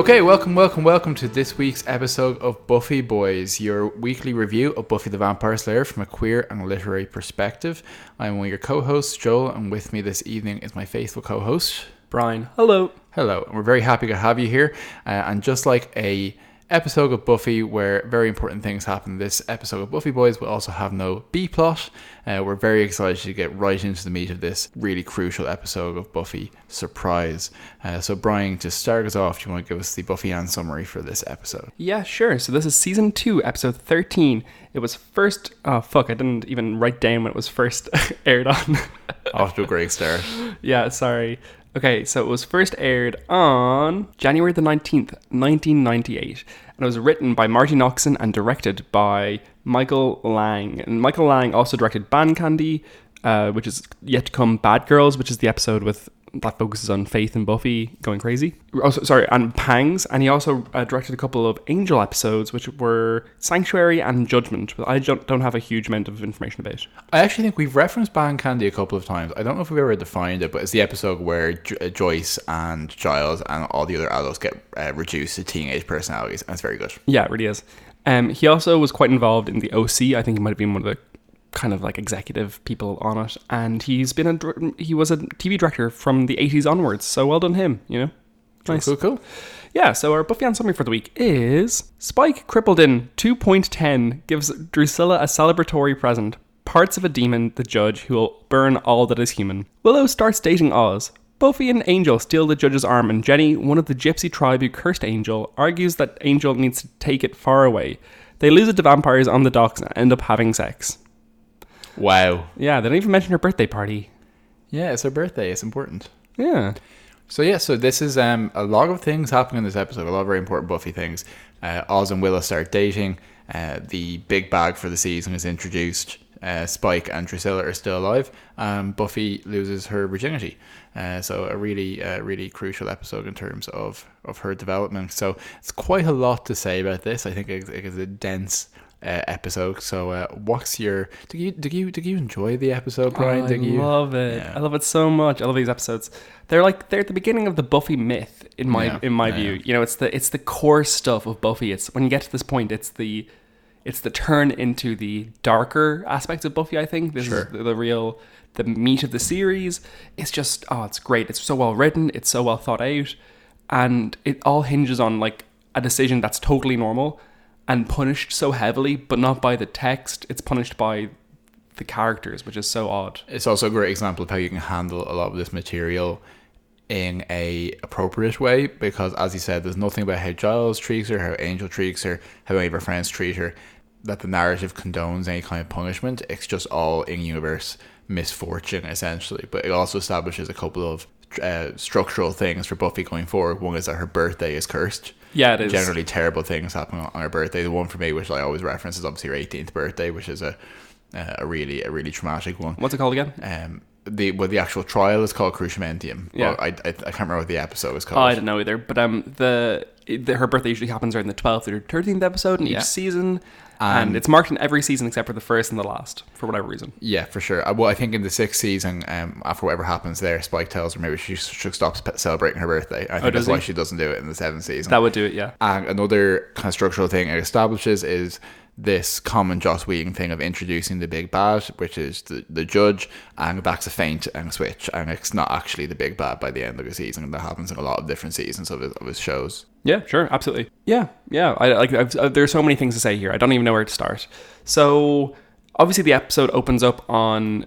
Okay, welcome to this week's episode of Buffy Boys, your weekly review of Buffy the Vampire Slayer from a queer and literary perspective. I'm one of your co-hosts, Joel, and with me this evening is my faithful co-host, Brian. Hello. Hello, and we're very happy to have you here. And just like a episode of Buffy where very important things happen, this episode of Buffy Boys will also have no B-plot. We're very excited to get right into the meat of this really crucial episode of Buffy Surprise. So Brian, to start us off, do you want to give us the Buffy Ann summary for this episode? Yeah, sure. So this is season 2, episode 13. It was first... I didn't even write down when it was first aired on. Off to a great start. Yeah, sorry. Okay, so it was first aired on January the 19th, 1998. And it was written by Marty Noxon and directed by Michael Lang. And Michael Lang also directed Band Candy, which is yet to come, Bad Girls, which is the episode that focuses on Faith and Buffy going crazy. And Pangs. And he also directed a couple of Angel episodes, which were Sanctuary and Judgment, but I don't have a huge amount of information about. I actually think we've referenced Band Candy a couple of times. I don't know if we've ever defined it, but it's the episode where Joyce and Giles and all the other adults get reduced to teenage personalities, and it's very good. Yeah, it really is. He also was quite involved in the OC. I think he might have been one of the kind of like executive people on it, and he was a TV director from the 80s onwards, so well done him, you know. Nice. Cool. Yeah, so our Buffy Ann summary for the week is: Spike, crippled in 2.10, gives Drusilla a celebratory present, parts of a demon, the judge, who will burn all that is human. Willow starts dating Oz. Buffy and Angel steal the judge's arm, and Jenny, one of the gypsy tribe who cursed Angel, argues that Angel needs to take it far away. They lose it to vampires on the docks and end up having sex. Wow. Yeah, they don't even mention her birthday party. Yeah, it's her birthday. It's important. Yeah. So this is a lot of things happening in this episode. A lot of very important Buffy things. Oz and Willow start dating. The big bag for the season is introduced. Spike and Drusilla are still alive. Buffy loses her virginity. So a really crucial episode in terms of her development. So it's quite a lot to say about this. I think it is a dense episode. So what's your... Did you enjoy the episode, Brian? I love it. Yeah. I love it so much. I love these episodes. They're at the beginning of the Buffy myth in my view. You know, it's the core stuff of Buffy. It's when you get to this point, it's the turn into the darker aspects of Buffy, I think. This is the meat of the series. It's just, it's great. It's so well written. It's so well thought out. And it all hinges on like a decision that's totally normal and punished so heavily, but not by the text. It's punished by the characters, which is so odd. It's also a great example of how you can handle a lot of this material in a appropriate way, because as you said, there's nothing about how Giles treats her, how Angel treats her, how any of her friends treat her, that the narrative condones any kind of punishment. It's just all in-universe misfortune, essentially. But it also establishes a couple of structural things for Buffy going forward. One is that her birthday is cursed. Yeah, it is. Generally terrible things happen on her birthday. The one for me, which I always reference, is obviously her 18th birthday, which is a really traumatic one. What's it called again? The actual trial is called Cruciamentium. Yeah. Well, I can't remember what the episode is called. I don't know either. But her birthday usually happens around the 12th or 13th episode in each season. And it's marked in every season except for the first and the last, for whatever reason. Yeah, for sure. Well, I think in the 6th season, after whatever happens there, Spike tells her maybe she should stop celebrating her birthday. I think that's why she doesn't do it in the 7th season. That would do it, yeah. And another kind of structural thing it establishes is this common Joss Whedon thing of introducing the big bad, which is the judge, and that's a feint and a switch, and it's not actually the big bad by the end of the season. And that happens in a lot of different seasons of his shows. Yeah, sure, absolutely. Yeah. There's so many things to say here. I don't even know where to start. So obviously the episode opens up on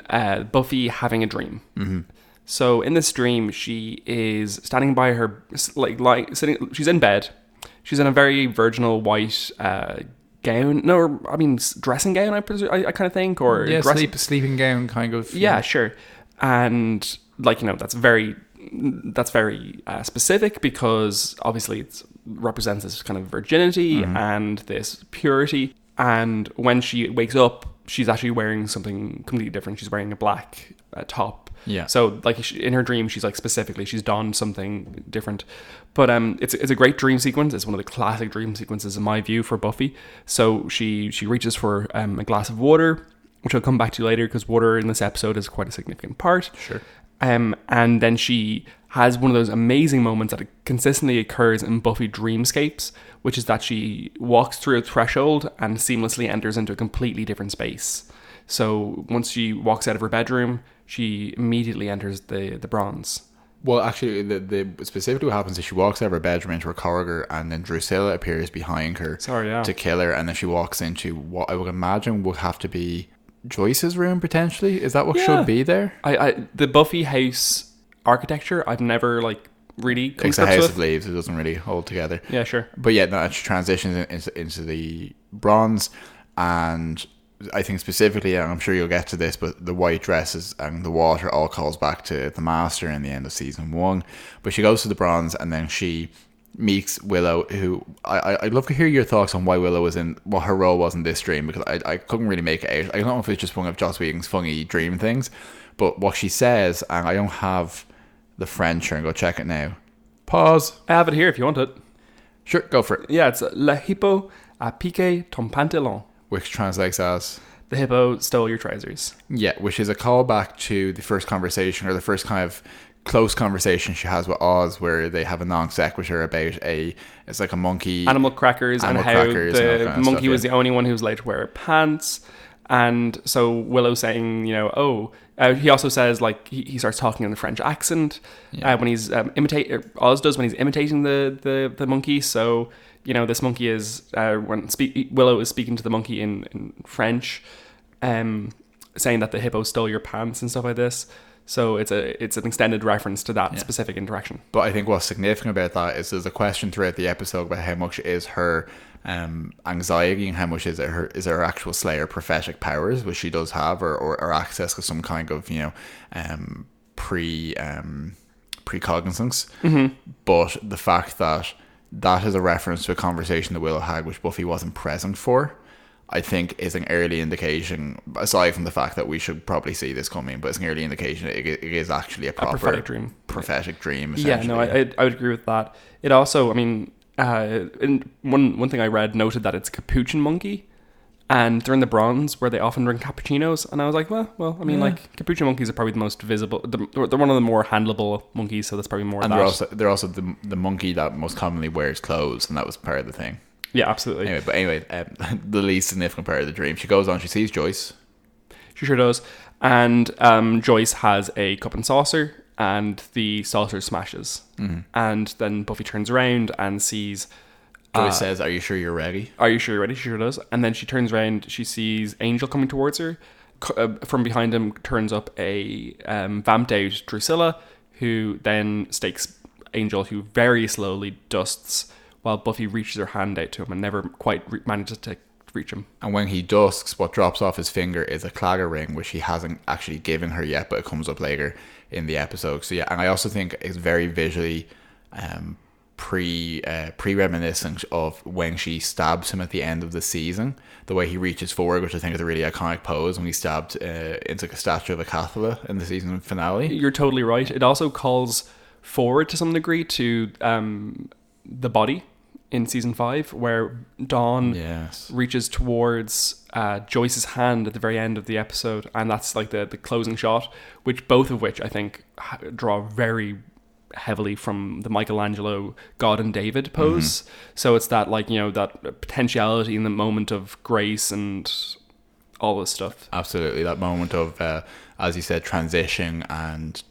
Buffy having a dream. Mm-hmm. So in this dream, she is standing by her, sitting. She's in bed. She's in a very virginal white gown. No, I mean dressing gown. I kind of think, or sleeping gown, kind of. Yeah, sure. And that's very specific, because obviously it represents this kind of virginity and this purity. And when she wakes up, she's actually wearing something completely different. She's wearing a black top. Yeah. So in her dream, she's specifically she's donned something different. But it's a great dream sequence. It's one of the classic dream sequences in my view for Buffy. So she reaches for a glass of water, which I'll come back to later, because water in this episode is quite a significant part. Sure. And then she has one of those amazing moments that consistently occurs in Buffy Dreamscapes, which is that she walks through a threshold and seamlessly enters into a completely different space. So once she walks out of her bedroom, she immediately enters the bronze. Well, actually, the specifically what happens is she walks out of her bedroom into her corridor, and then Drusilla appears behind her to kill her, and then she walks into what I would imagine would have to be Joyce's room, potentially. Is that what should be there? The Buffy house architecture, I've never really come it's a house of leaves. It doesn't really hold together. Yeah, sure. But yeah, no, she transitions into the bronze, and I think specifically, and I'm sure you'll get to this, but the white dresses and the water all calls back to the Master in the end of season 1. But she goes to the bronze, and then she meets Willow, who I'd love to hear your thoughts on why Willow was in, what her role was in this dream, because I couldn't really make it out. I don't know if it's just one of Joss Whedon's funny dream things, but what she says, and I don't have the French here, and go check it now. Pause. I have it here if you want it. Sure, go for it. Yeah, it's Le hippo a piqué ton pantalon. Which translates as... The hippo stole your trousers. Yeah, which is a callback to the first conversation, or the first kind of close conversation she has with Oz, where they have a non sequitur about it's like a monkey... Animal crackers, and how the monkey was the only one who was allowed to wear pants. And so Willow saying, he also says, he starts talking in the French accent when he's Oz does when he's imitating the monkey. So, this monkey is, Willow is speaking to the monkey in French, saying that the hippo stole your pants and stuff like this. So it's an extended reference to that specific interaction. But I think what's significant about that is there's a question throughout the episode about how much is her anxiety and how much is her actual Slayer prophetic powers, which she does have, or access to some kind of precognizance. Mm-hmm. But the fact that is a reference to a conversation that Willow had, which Buffy wasn't present for, I think is an early indication, aside from the fact that we should probably see this coming, but it's an early indication it is actually a prophetic dream. Yeah, no, I would agree with that. It also, in one thing I read noted that it's a capuchin monkey, and they're in the bronze where they often drink cappuccinos, and I was like, capuchin monkeys are probably the most visible. They're one of the more handleable monkeys, so that's probably more. And they're also the monkey that most commonly wears clothes, and that was part of the thing. Yeah, absolutely. Anyway, the least significant part of the dream. She goes on, she sees Joyce. She sure does. And Joyce has a cup and saucer, and the saucer smashes. Mm-hmm. And then Buffy turns around and sees... Joyce says, "Are you sure you're ready?" Are you sure you're ready? She sure does. And then she turns around, she sees Angel coming towards her. From behind him turns up a vamped out Drusilla, who then stakes Angel, who very slowly dusts, while Buffy reaches her hand out to him and never quite manages to reach him. And when he dusks, what drops off his finger is a clagger ring, which he hasn't actually given her yet, but it comes up later in the episode. So yeah, and I also think it's very visually pre-reminiscent of when she stabs him at the end of the season. The way he reaches forward, which I think is a really iconic pose, when he stabbed into a statue of a Cathala in the season finale. You're totally right. It also calls forward to some degree to the body in season 5, where Dawn reaches towards Joyce's hand at the very end of the episode, and that's like the closing shot, both of which I think draw very heavily from the Michelangelo God and David pose. Mm-hmm. So it's that that potentiality in the moment of grace and all this stuff. Absolutely, that moment of as you said, transition and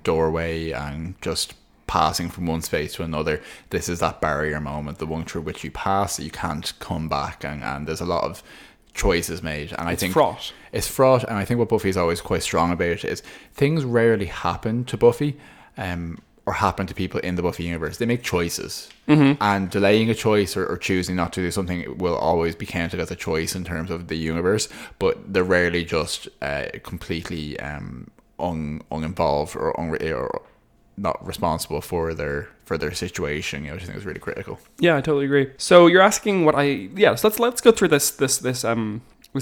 doorway, and just passing from one space to another. This is that barrier moment, the one through which you pass, you can't come back, and there's a lot of choices made, and I think it's fraught. And I think what Buffy is always quite strong about is things rarely happen to Buffy or happen to people in the Buffy universe. They make choices, and delaying a choice or choosing not to do something will always be counted as a choice in terms of the universe, but they're rarely just completely uninvolved or not responsible for their situation, which I think is really critical. Yeah, I totally agree. So you're asking what so let's go through this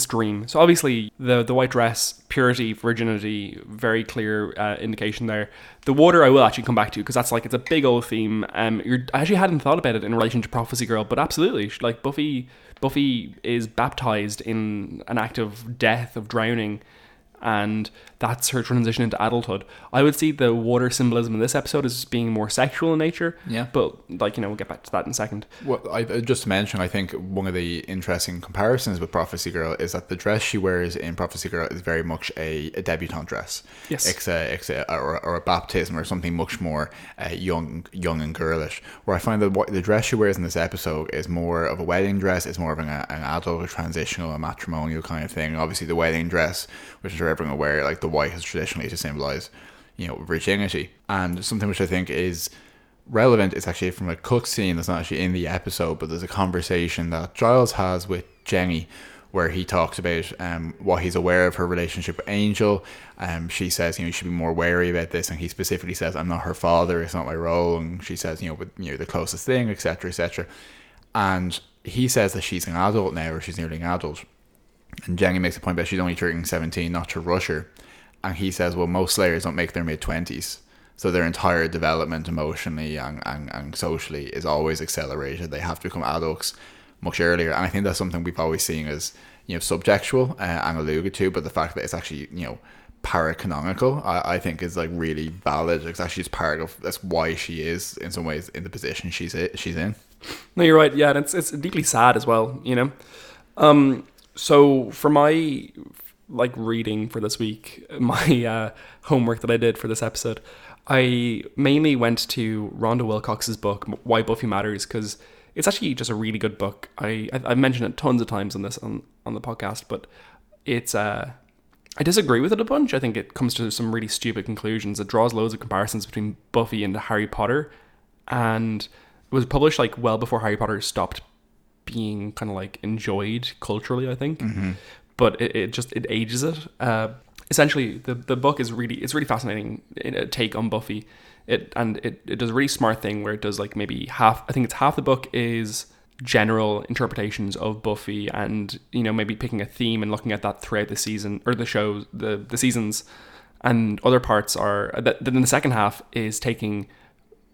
dream. So obviously the white dress, purity, virginity, very clear indication there. The water I will actually come back to, because that's it's a big old theme. I actually hadn't thought about it in relation to Prophecy Girl, but absolutely, Buffy is baptized in an act of death, of drowning. and that's her transition into adulthood. I would see the water symbolism in this episode as being more sexual in nature. Yeah. But, like, we'll get back to that in a second. Well, just to mention, I think one of the interesting comparisons with Prophecy Girl is that the dress she wears in Prophecy Girl is very much a debutante dress. Yes. It's a baptism or something much more young and girlish. Where I find that what the dress she wears in this episode is more of a wedding dress. It's more of an adult, a transitional, a matrimonial kind of thing. Obviously, the wedding dress, which is everyone aware, like the white is traditionally to symbolize, virginity. And something which I think is relevant is actually from a cutscene that's not actually in the episode, but there's a conversation that Giles has with Jenny where he talks about what he's aware of her relationship with Angel. She says, you should be more wary about this, and he specifically says, I'm not her father, it's not my role. And she says, but the closest thing, etc., etc. And he says that she's an adult now, or she's nearly an adult. And Jenny makes a point about she's only turning 17, not to rush her. And he says, well, most Slayers don't make their mid-20s. So their entire development emotionally and socially is always accelerated. They have to become adults much earlier. And I think that's something we've always seen as, subjectual and alluded to. But the fact that it's actually, paracanonical, I think is like really valid. It's actually just part of, that's why she is in some ways in the position she's in. No, you're right. Yeah, and it's deeply sad as well, So for my reading for this week, my homework that I did for this episode, I mainly went to Rhonda Wilcox's book Why Buffy Matters, because it's actually just a really good book. I've mentioned it tons of times on the podcast, but it's I disagree with it a bunch. I think it comes to some really stupid conclusions. It draws loads of comparisons between Buffy and Harry Potter, and it was published well before Harry Potter stopped being kind of enjoyed culturally, I think. Mm-hmm. But it ages it. Essentially, the book is really fascinating take on Buffy. It does a really smart thing where it does maybe half the book is general interpretations of Buffy, and maybe picking a theme and looking at that throughout the season or the shows, the seasons, and other parts are that. Then the second half is taking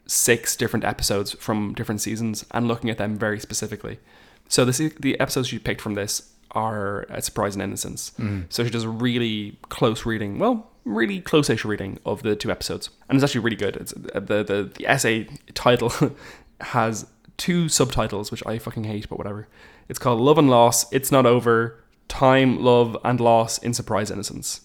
6 different episodes from different seasons and looking at them very specifically. So the episodes she picked from this are Surprise and Innocence. Mm. So she does a really close reading, really close-ish reading of the 2 episodes. And it's actually really good. It's the essay title has 2 subtitles, which I fucking hate, but whatever. It's called Love and Loss, It's Not Over, Time, Love, and Loss in Surprise Innocence.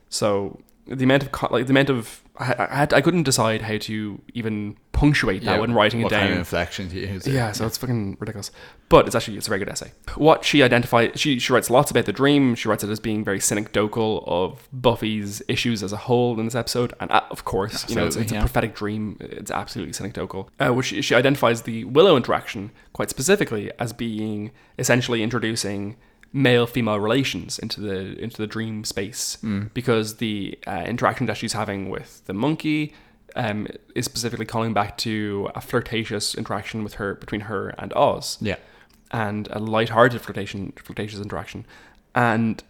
So the amount of I couldn't decide how to even punctuate that when writing it down. What kind of inflection to use? Yeah, so it's fucking ridiculous. But it's a very good essay. What she identified, she writes lots about the dream. She writes it as being very synecdochal of Buffy's issues as a whole in this episode. And of course, it's a prophetic dream. It's absolutely synecdochal. Which she identifies the Willow interaction quite specifically as being essentially introducing male-female relations into the dream space, because the interaction that she's having with the monkey is specifically calling back to a flirtatious interaction between her and Oz. Yeah, and a light-hearted flirtatious interaction. And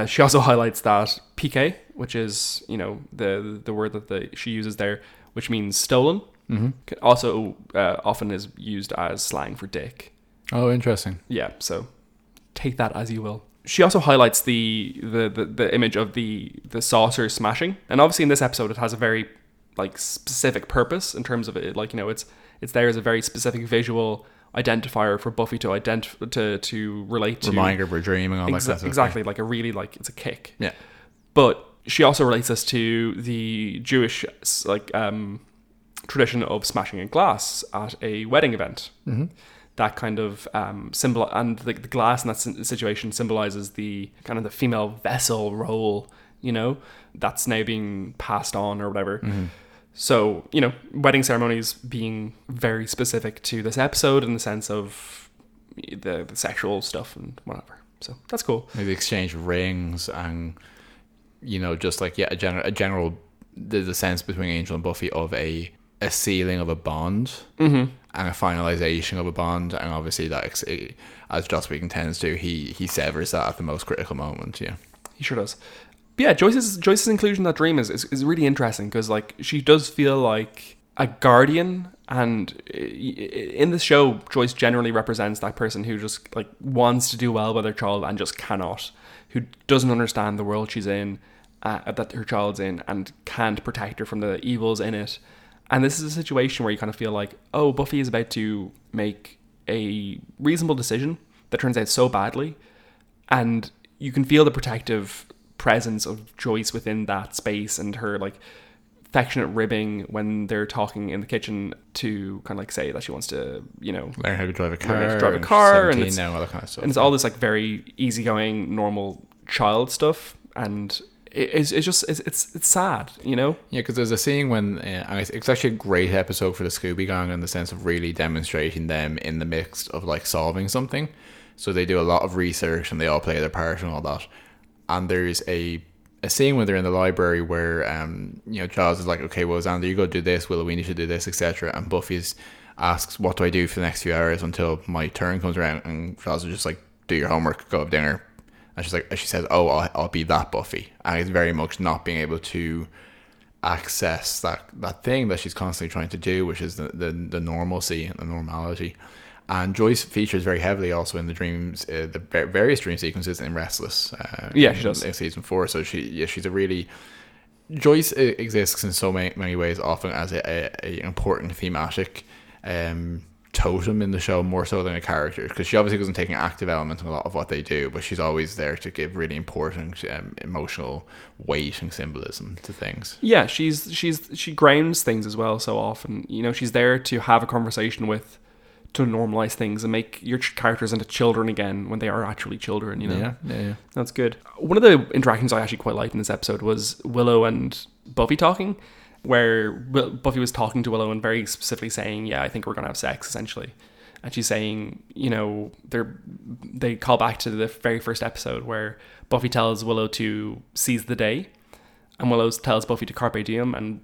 she also highlights that PK, which is the word that she uses there, which means stolen, also often is used as slang for dick. Oh, interesting. Yeah, so take that as you will. She also highlights the image of the saucer smashing, and obviously in this episode it has a very specific purpose in terms of it. It's there as a very specific visual identifier for Buffy to relate to. Reminder of her dreaming, all that stuff. Exactly, it's a kick. Yeah. But she also relates this to the Jewish tradition of smashing a glass at a wedding event. Mm-hmm. That kind of symbol, and the glass in that situation symbolizes the kind of the female vessel role, that's now being passed on or whatever. Mm-hmm. So, wedding ceremonies being very specific to this episode in the sense of the sexual stuff and whatever. So that's cool. Maybe exchange rings and, just a general, the sense between Angel and Buffy of a sealing of a bond. Mm-hmm. And a finalization of a bond, and obviously that, as Joss Whedon tends to, he severs that at the most critical moment. Yeah, he sure does. But yeah, Joyce's inclusion in that dream is really interesting, because she does feel like a guardian, and in this show, Joyce generally represents that person who just wants to do well by their child and just cannot, who doesn't understand the world she's in, that her child's in and can't protect her from the evils in it. And this is a situation where you kind of feel like, oh, Buffy is about to make a reasonable decision that turns out so badly. And you can feel the protective presence of Joyce within that space, and her like affectionate ribbing when they're talking in the kitchen to kind of like say that she wants to, learn how to drive a car, and it's, now, all that kind of stuff. And it's all this like very easygoing, normal child stuff, and it's just sad, Yeah, because there's a scene when it's actually a great episode for the Scooby Gang in the sense of really demonstrating them in the mix of like solving something. So they do a lot of research and they all play their part and all that. And there's a scene when they're in the library where Giles is like, okay, well, Xander, you go do this, Willow, we need to do this, etc. And Buffy asks, what do I do for the next few hours until my turn comes around? And Giles is just like, do your homework, go have dinner. And she says, oh, I'll be that Buffy. And it's very much not being able to access that thing that she's constantly trying to do, which is the normalcy and the normality. And Joyce features very heavily also in the dreams, the various dream sequences in Restless. She does. In season 4. So she's a really... Joyce exists in so many ways, often as a important thematic totem in the show, more so than a character, because she obviously doesn't take an active element in a lot of what they do, but she's always there to give really important emotional weight and symbolism to things. Yeah, she grounds things as well so often. She's there to have a conversation with, to normalize things and make your characters into children again when they are actually children, Yeah. That's good. One of the interactions I actually quite liked in this episode was Willow and Buffy talking, where Buffy was talking to Willow and very specifically saying, yeah, I think we're going to have sex, essentially. And she's saying, they call back to the very first episode where Buffy tells Willow to seize the day, and Willow tells Buffy to carpe diem, and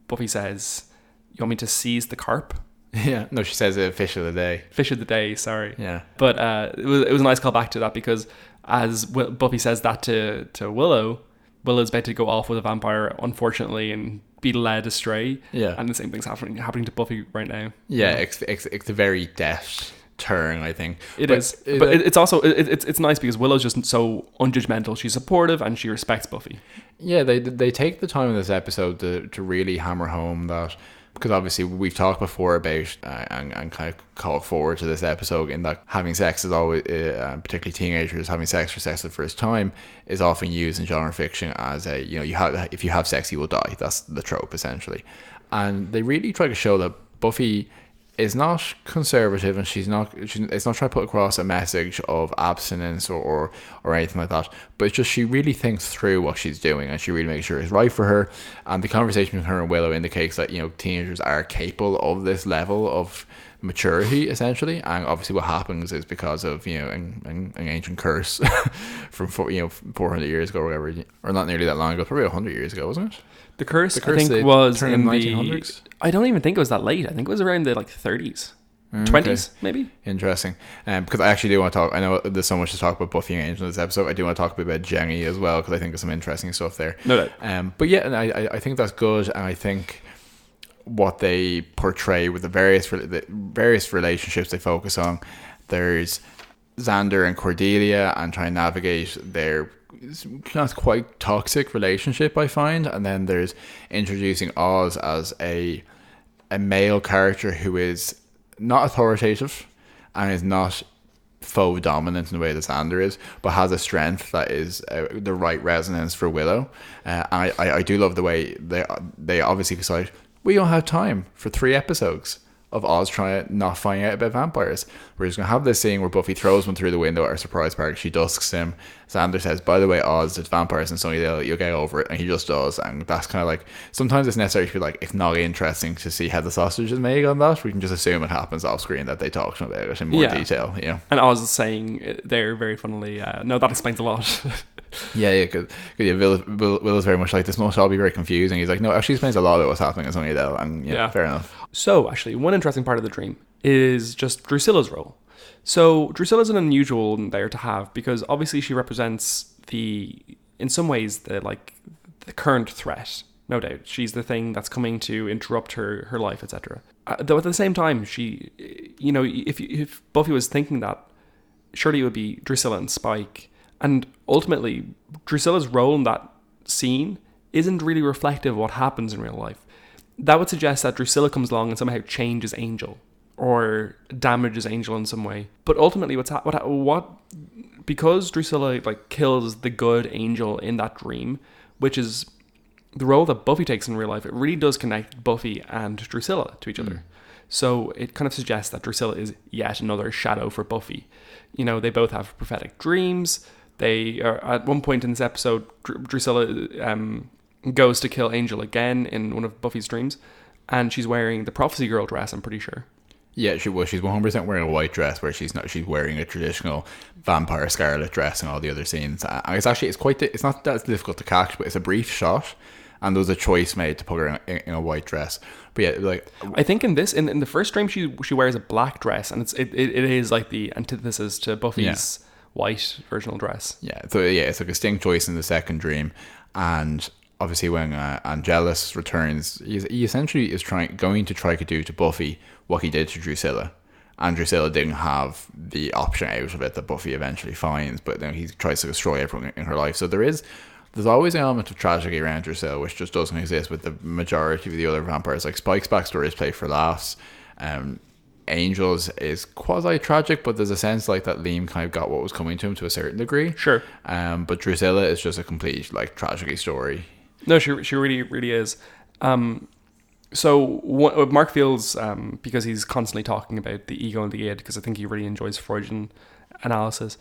Buffy says, you want me to seize the carp? Yeah, no, she says fish of the day. Fish of the day, sorry. Yeah. But it was a nice call back to that, because as Buffy says that to Willow, Willow's about to go off with a vampire, unfortunately, and be led astray. Yeah. And the same thing's happening to Buffy right now. Yeah, it's a very deft turn, I think. But it's also it's nice because Willow's just so unjudgmental. She's supportive and she respects Buffy. Yeah, they take the time in this episode to really hammer home that, because obviously we've talked before about and kind of call forward to this episode in that having sex is always, particularly teenagers having sex for sex the first time, is often used in genre fiction as if you have sex you will die. That's the trope essentially, and they really try to show that Buffy is not conservative, and it's not trying to put across a message of abstinence or anything like that, but it's just she really thinks through what she's doing and she really makes sure it's right for her. And the conversation with her and Willow indicates that teenagers are capable of this level of maturity essentially. And obviously what happens is because of an ancient curse from 400 years ago or whatever, or not nearly that long ago, probably 100 years ago, wasn't it? The curse I think was in the 1900s. I don't even think it was that late. I think it was around the 30s. 20s, maybe. Interesting. Because I actually do want to talk. I know there's so much to talk about Buffy and Angel in this episode. I do want to talk a bit about Jenny as well, because I think there's some interesting stuff there. No doubt. But yeah, and I think that's good, and I think what they portray with the various relationships they focus on. There's Xander and Cordelia and trying to navigate their not quite toxic relationship, I find. And then there's introducing Oz as a male character who is not authoritative and is not faux dominant in the way that Xander is, but has a strength that is the right resonance for Willow. I do love the way they obviously decide we don't have time for 3 episodes of Oz trying to not find out about vampires. We're just going to have this scene where Buffy throws one through the window at her surprise party. She dusks him. Xander says, by the way, Oz, there's vampires in Sunnydale. You'll get over it. And he just does. And that's kind of like, sometimes it's necessary to be like, it's not interesting to see how the sausage is made on that. We can just assume it happens off screen, that they talk about it in more detail. And Oz is saying there very funnily, no, that explains a lot. Because Willow's very much like, this must all be very confusing. He's like, no, actually explains a lot of what's happening in Sunnydale. And fair enough. So actually, one interesting part of the dream is just Drusilla's role. So Drusilla's an unusual one there to have, because obviously she represents in some ways the current threat. No doubt, she's the thing that's coming to interrupt her life, etc. Though at the same time, she, if Buffy was thinking that, surely it would be Drusilla and Spike. And ultimately, Drusilla's role in that scene isn't really reflective of what happens in real life. That would suggest that Drusilla comes along and somehow changes Angel or damages Angel in some way. But ultimately, because Drusilla like kills the good Angel in that dream, which is the role that Buffy takes in real life, it really does connect Buffy and Drusilla to each other. So it kind of suggests that Drusilla is yet another shadow for Buffy. You know, they both have prophetic dreams. They are, at one point in this episode, Drusilla goes to kill Angel again in one of Buffy's dreams, and she's wearing the Prophecy Girl dress, I'm pretty sure. Yeah, she's 100% wearing a white dress, where she's wearing a traditional vampire scarlet dress in all the other scenes. And it's not that difficult to catch, but it's a brief shot, and there was a choice made to put her in a white dress. But yeah, like, I think in the first dream she wears a black dress, and it is like the antithesis to Buffy's white virginal dress. Yeah, so yeah, it's a distinct choice in the second dream. And obviously when Angelus returns, he essentially is going to try to do to Buffy what he did to Drusilla. And Drusilla didn't have the option out of it that Buffy eventually finds, but then he tries to destroy everyone in her life. So there's always an element of tragedy around Drusilla, which just doesn't exist with the majority of the other vampires. Like Spike's backstory is played for laughs. Angel's is quasi-tragic, but there's a sense like that Liam kind of got what was coming to him to a certain degree. Sure. But Drusilla is just a complete like tragedy story. No, she really, really is. So what Mark feels, because he's constantly talking about the ego and the id, because I think he really enjoys Freudian analysis,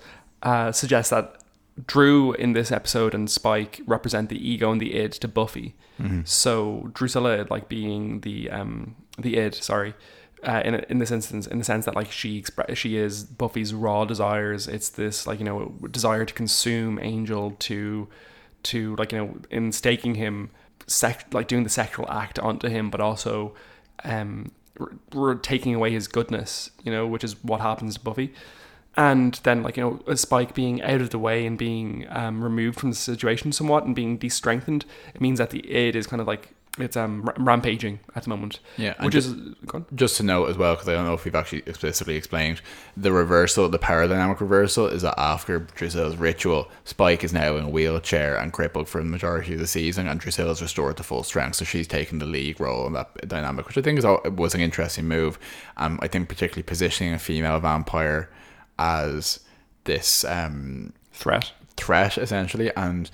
suggests that Drew in this episode and Spike represent the ego and the id to Buffy. Mm-hmm. So Drusilla like being the id, in this instance, in the sense that like she is Buffy's raw desires. It's this like, you know, desire to consume Angel, to like, you know, in staking him, like doing the sexual act onto him, but also we're taking away his goodness, you know, which is what happens to Buffy. And then, like, you know, Spike being out of the way and being removed from the situation somewhat and being de-strengthened, it means that the id is kind of like, it's rampaging at the moment. Yeah, which is just to note as well, because I don't know if we've actually explicitly explained, the paradynamic reversal is that after Drusilla's ritual, Spike is now in a wheelchair and crippled for the majority of the season, and Drusilla's restored to full strength, so she's taken the lead role in that dynamic, which I think was an interesting move. I think particularly positioning a female vampire as this threat essentially, and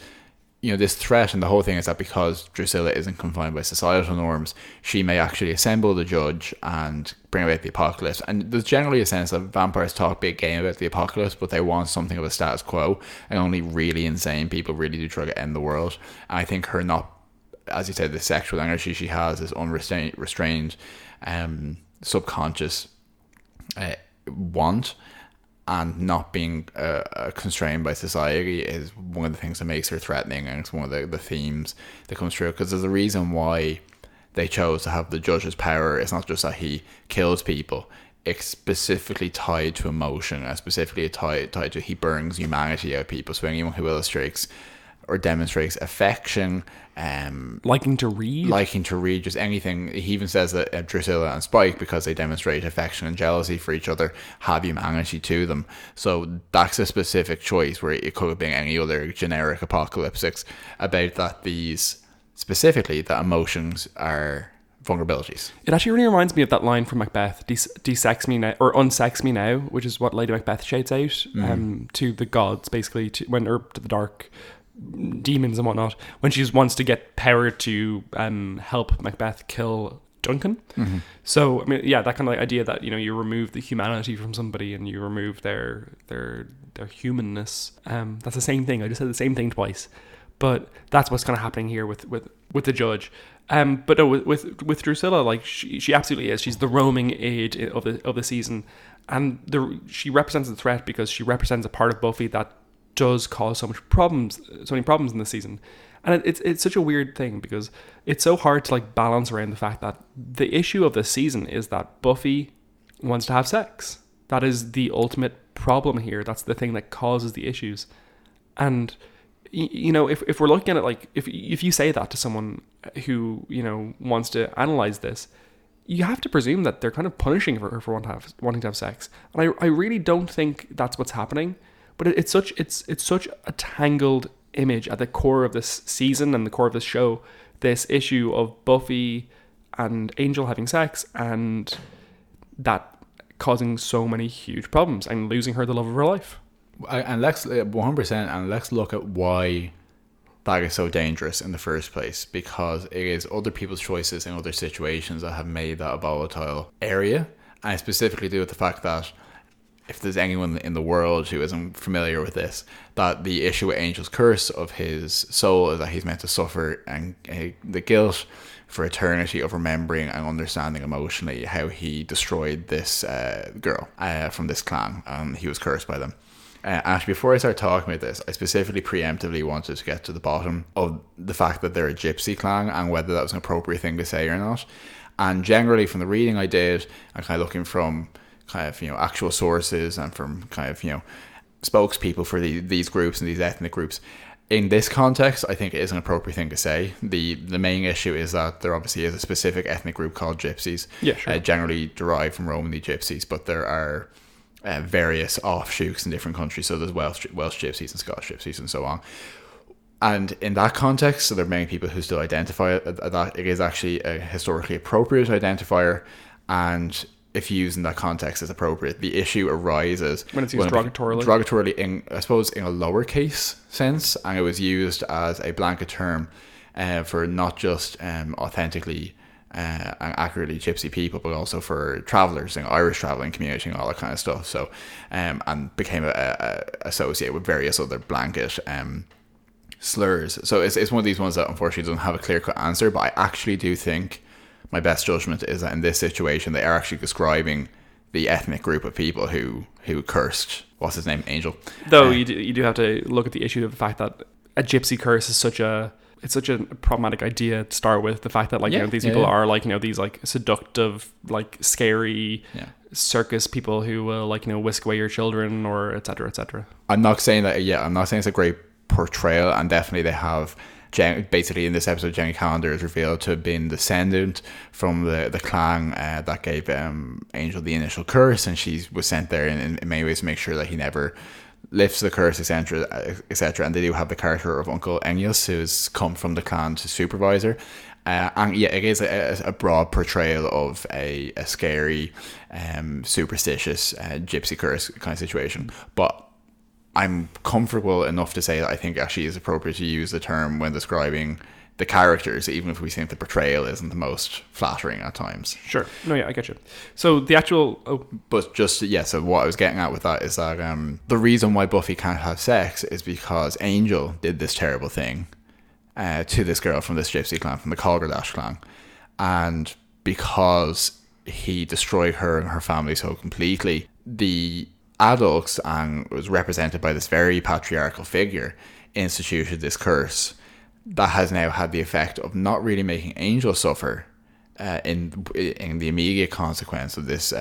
you know, this threat, and the whole thing is that because Drusilla isn't confined by societal norms, she may actually assemble the judge and bring about the apocalypse. And there's generally a sense that vampires talk big game about the apocalypse, but they want something of a status quo, and only really insane people really do try to end the world. And I think her not, as you said, the sexual energy she has, this unrestrained subconscious want, and not being constrained by society is one of the things that makes her threatening, and it's one of the themes that comes through, because there's a reason why they chose to have the judge's power. It's not just that he kills people, it's specifically tied to emotion, and specifically tied to he burns humanity out of people. So anyone who illustrates or demonstrates affection, liking to read, just anything. He even says that Drusilla and Spike, because they demonstrate affection and jealousy for each other, have humanity to them. So that's a specific choice, where it could have been any other generic apocalyptics about that. These specifically, that emotions are vulnerabilities. It actually really reminds me of that line from Macbeth, "De-sex me now," or "unsex me now," which is what Lady Macbeth shouts out to the gods, basically, to the dark demons and whatnot, when she wants to get power to help Macbeth kill Duncan. Mm-hmm. So I mean, yeah, that kind of like idea that, you know, you remove the humanity from somebody and you remove their humanness. That's the same thing. I just said the same thing twice, but that's what's kind of happening here with the judge. But no, with Drusilla, like she absolutely is. She's the roaming aid of the season, and she represents the threat because she represents a part of Buffy that does cause so many problems in the season. And it's such a weird thing, because it's so hard to like balance around the fact that the issue of this season is that Buffy wants to have sex. That is the ultimate problem here. That's the thing that causes the issues. And you know, if we're looking at it, like if you say that to someone who, you know, wants to analyze this, you have to presume that they're kind of punishing her for wanting to have sex. And I really don't think that's what's happening. But it's such a tangled image at the core of this season and the core of this show, this issue of Buffy and Angel having sex and that causing so many huge problems and losing her the love of her life. And let's 100%, and let's look at why that is so dangerous in the first place, because it is other people's choices in other situations that have made that a volatile area. And I specifically do with the fact that if there's anyone in the world who isn't familiar with this, that the issue with Angel's curse of his soul is that he's meant to suffer and the guilt for eternity of remembering and understanding emotionally how he destroyed this girl from this clan, and he was cursed by them. Actually, before I start talking about this, I specifically preemptively wanted to get to the bottom of the fact that they're a gypsy clan and whether that was an appropriate thing to say or not. And generally, from the reading I did, and kind of looking from kind of, actual sources and from kind of, spokespeople for these groups and these ethnic groups, in this context, I think it is an appropriate thing to say. The main issue is that there obviously is a specific ethnic group called Gypsies, yeah, sure. Generally derived from Romany Gypsies, but there are various offshoots in different countries. So there's Welsh Gypsies and Scottish Gypsies and so on. And in that context, so there are many people who still identify that it is actually a historically appropriate identifier, and if used in that context is appropriate. The issue arises when it's used derogatorily. Derogatorily, in a lowercase sense, and it was used as a blanket term for not just authentically and accurately gypsy people, but also for travellers and Irish travelling community and all that kind of stuff. So, and became associated with various other blanket slurs. So it's one of these ones that unfortunately doesn't have a clear-cut answer, but I actually do think my best judgment is that in this situation they are actually describing the ethnic group of people who cursed, what's his name, Angel. Though you do have to look at the issue of the fact that a gypsy curse is such a problematic idea to start with. The fact that these people are these seductive, scary circus people who will whisk away your children, or etc. etc. I'm not saying it's a great portrayal, and definitely they have basically in this episode Jenny Calendar is revealed to have been descendant from the clan that gave Angel the initial curse, and she was sent there in many ways to make sure that he never lifts the curse, etc., etc. And they do have the character of Uncle Ennius, who's come from the clan to supervisor. And it is a broad portrayal of a scary, superstitious gypsy curse kind of situation. But I'm comfortable enough to say that I think actually it's appropriate to use the term when describing the characters, even if we think the portrayal isn't the most flattering at times. Sure. No, yeah, I get you. So the actual... But just, so what I was getting at with that is that the reason why Buffy can't have sex is because Angel did this terrible thing to this girl from this gypsy clan, from the Colgardash clan. And because he destroyed her and her family so completely, the adults, and was represented by this very patriarchal figure, instituted this curse that has now had the effect of not really making Angel suffer in the immediate consequence of this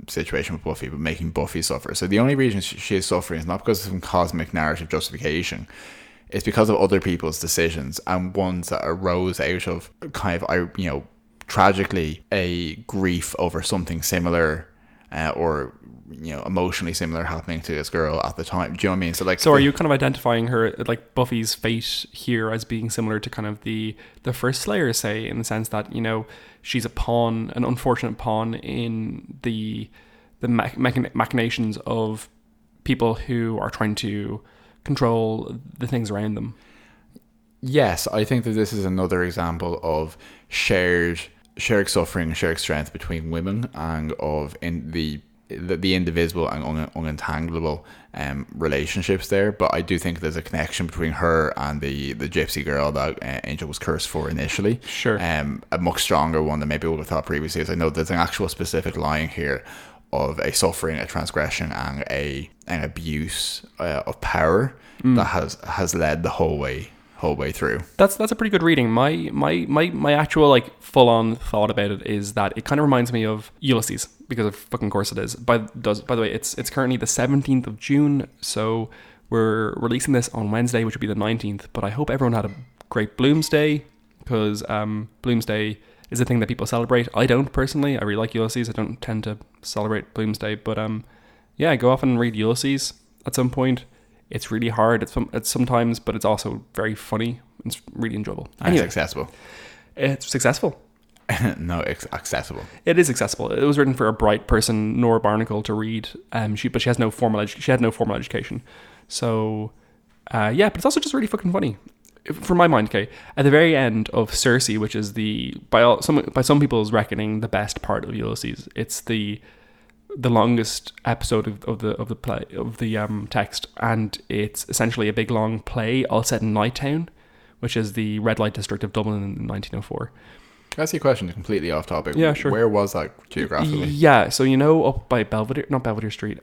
situation with Buffy, but making Buffy suffer. So the only reason she is suffering is not because of some cosmic narrative justification. It's because of other people's decisions, and ones that arose out of kind of tragically a grief over something similar or emotionally similar happening to this girl at the time. Do you know what I mean? So are you kind of identifying her, Buffy's fate here, as being similar to kind of the first Slayer, say, in the sense that she's a pawn, an unfortunate pawn in the machinations of people who are trying to control the things around them? Yes, I think that this is another example of shared suffering, shared strength between women, and of the indivisible and unentangleable relationships there. But I do think there's a connection between her and the gypsy girl that Angel was cursed for initially. Sure. A much stronger one than maybe we would have thought previously, as I know there's an actual specific line here of a suffering, a transgression, and an abuse of power that has led the whole way through. That's a pretty good reading. My actual full on thought about it is that it kind of reminds me of Ulysses, because of fucking course it is. By the way, it's currently the 17th of June, so we're releasing this on Wednesday, which would be the 19th. But I hope everyone had a great Bloomsday, because Bloomsday is a thing that people celebrate. I don't personally. I really like Ulysses. I don't tend to celebrate Bloomsday, but go off and read Ulysses at some point. It's really hard at sometimes, but it's also very funny. It's really enjoyable. Anyway, it's accessible. It's successful. No, it's accessible. It is accessible. It was written for a bright person, Nora Barnacle, to read. But she has no formal education. So, but it's also just really fucking funny. For my mind, okay. At the very end of Circe, which is by some people's reckoning, the best part of Ulysses. It's the longest episode of the play of the text, and it's essentially a big long play all set in Nighttown, which is the red light district of Dublin in 1904. Can I ask you a question completely off topic? Yeah, sure. Where was that geographically? Yeah, so up by not Belvedere Street,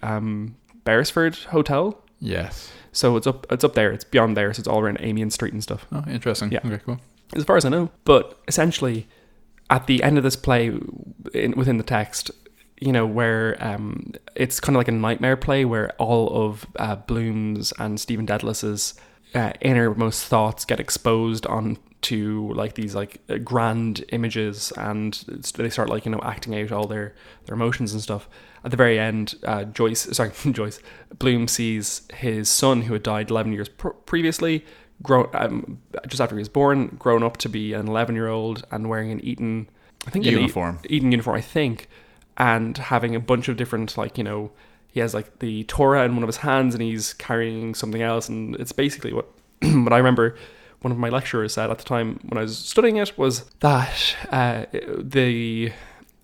Beresford Hotel. Yes. So it's up there. It's beyond there. So it's all around Amiens Street and stuff. Oh, interesting. Yeah. Okay, cool. As far as I know. But essentially, at the end of this play, within the text, where it's kind of like a nightmare play where all of Bloom's and Stephen Dedalus's innermost thoughts get exposed onto like these like grand images, and they start like acting out all their emotions and stuff. At the very end, Bloom sees his son, who had died 11 years previously, just after he was born, grown up to be an 11-year-old and wearing an Eton uniform, I think, and having a bunch of different he has like the Torah in one of his hands and he's carrying something else, and it's basically what what I remember one of my lecturers said at the time when I was studying it was that the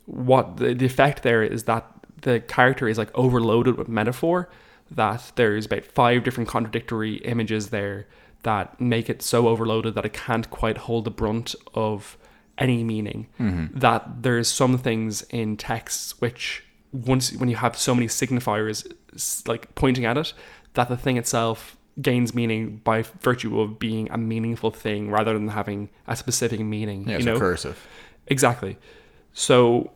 effect there is that the character is like overloaded with metaphor, that there's about 5 different contradictory images there that make it so overloaded that it can't quite hold the brunt of any meaning. Mm-hmm. That there's some things in texts which when you have so many signifiers like pointing at it, that the thing itself gains meaning by virtue of being a meaningful thing rather than having a specific meaning. Yeah, it's recursive. Exactly. So,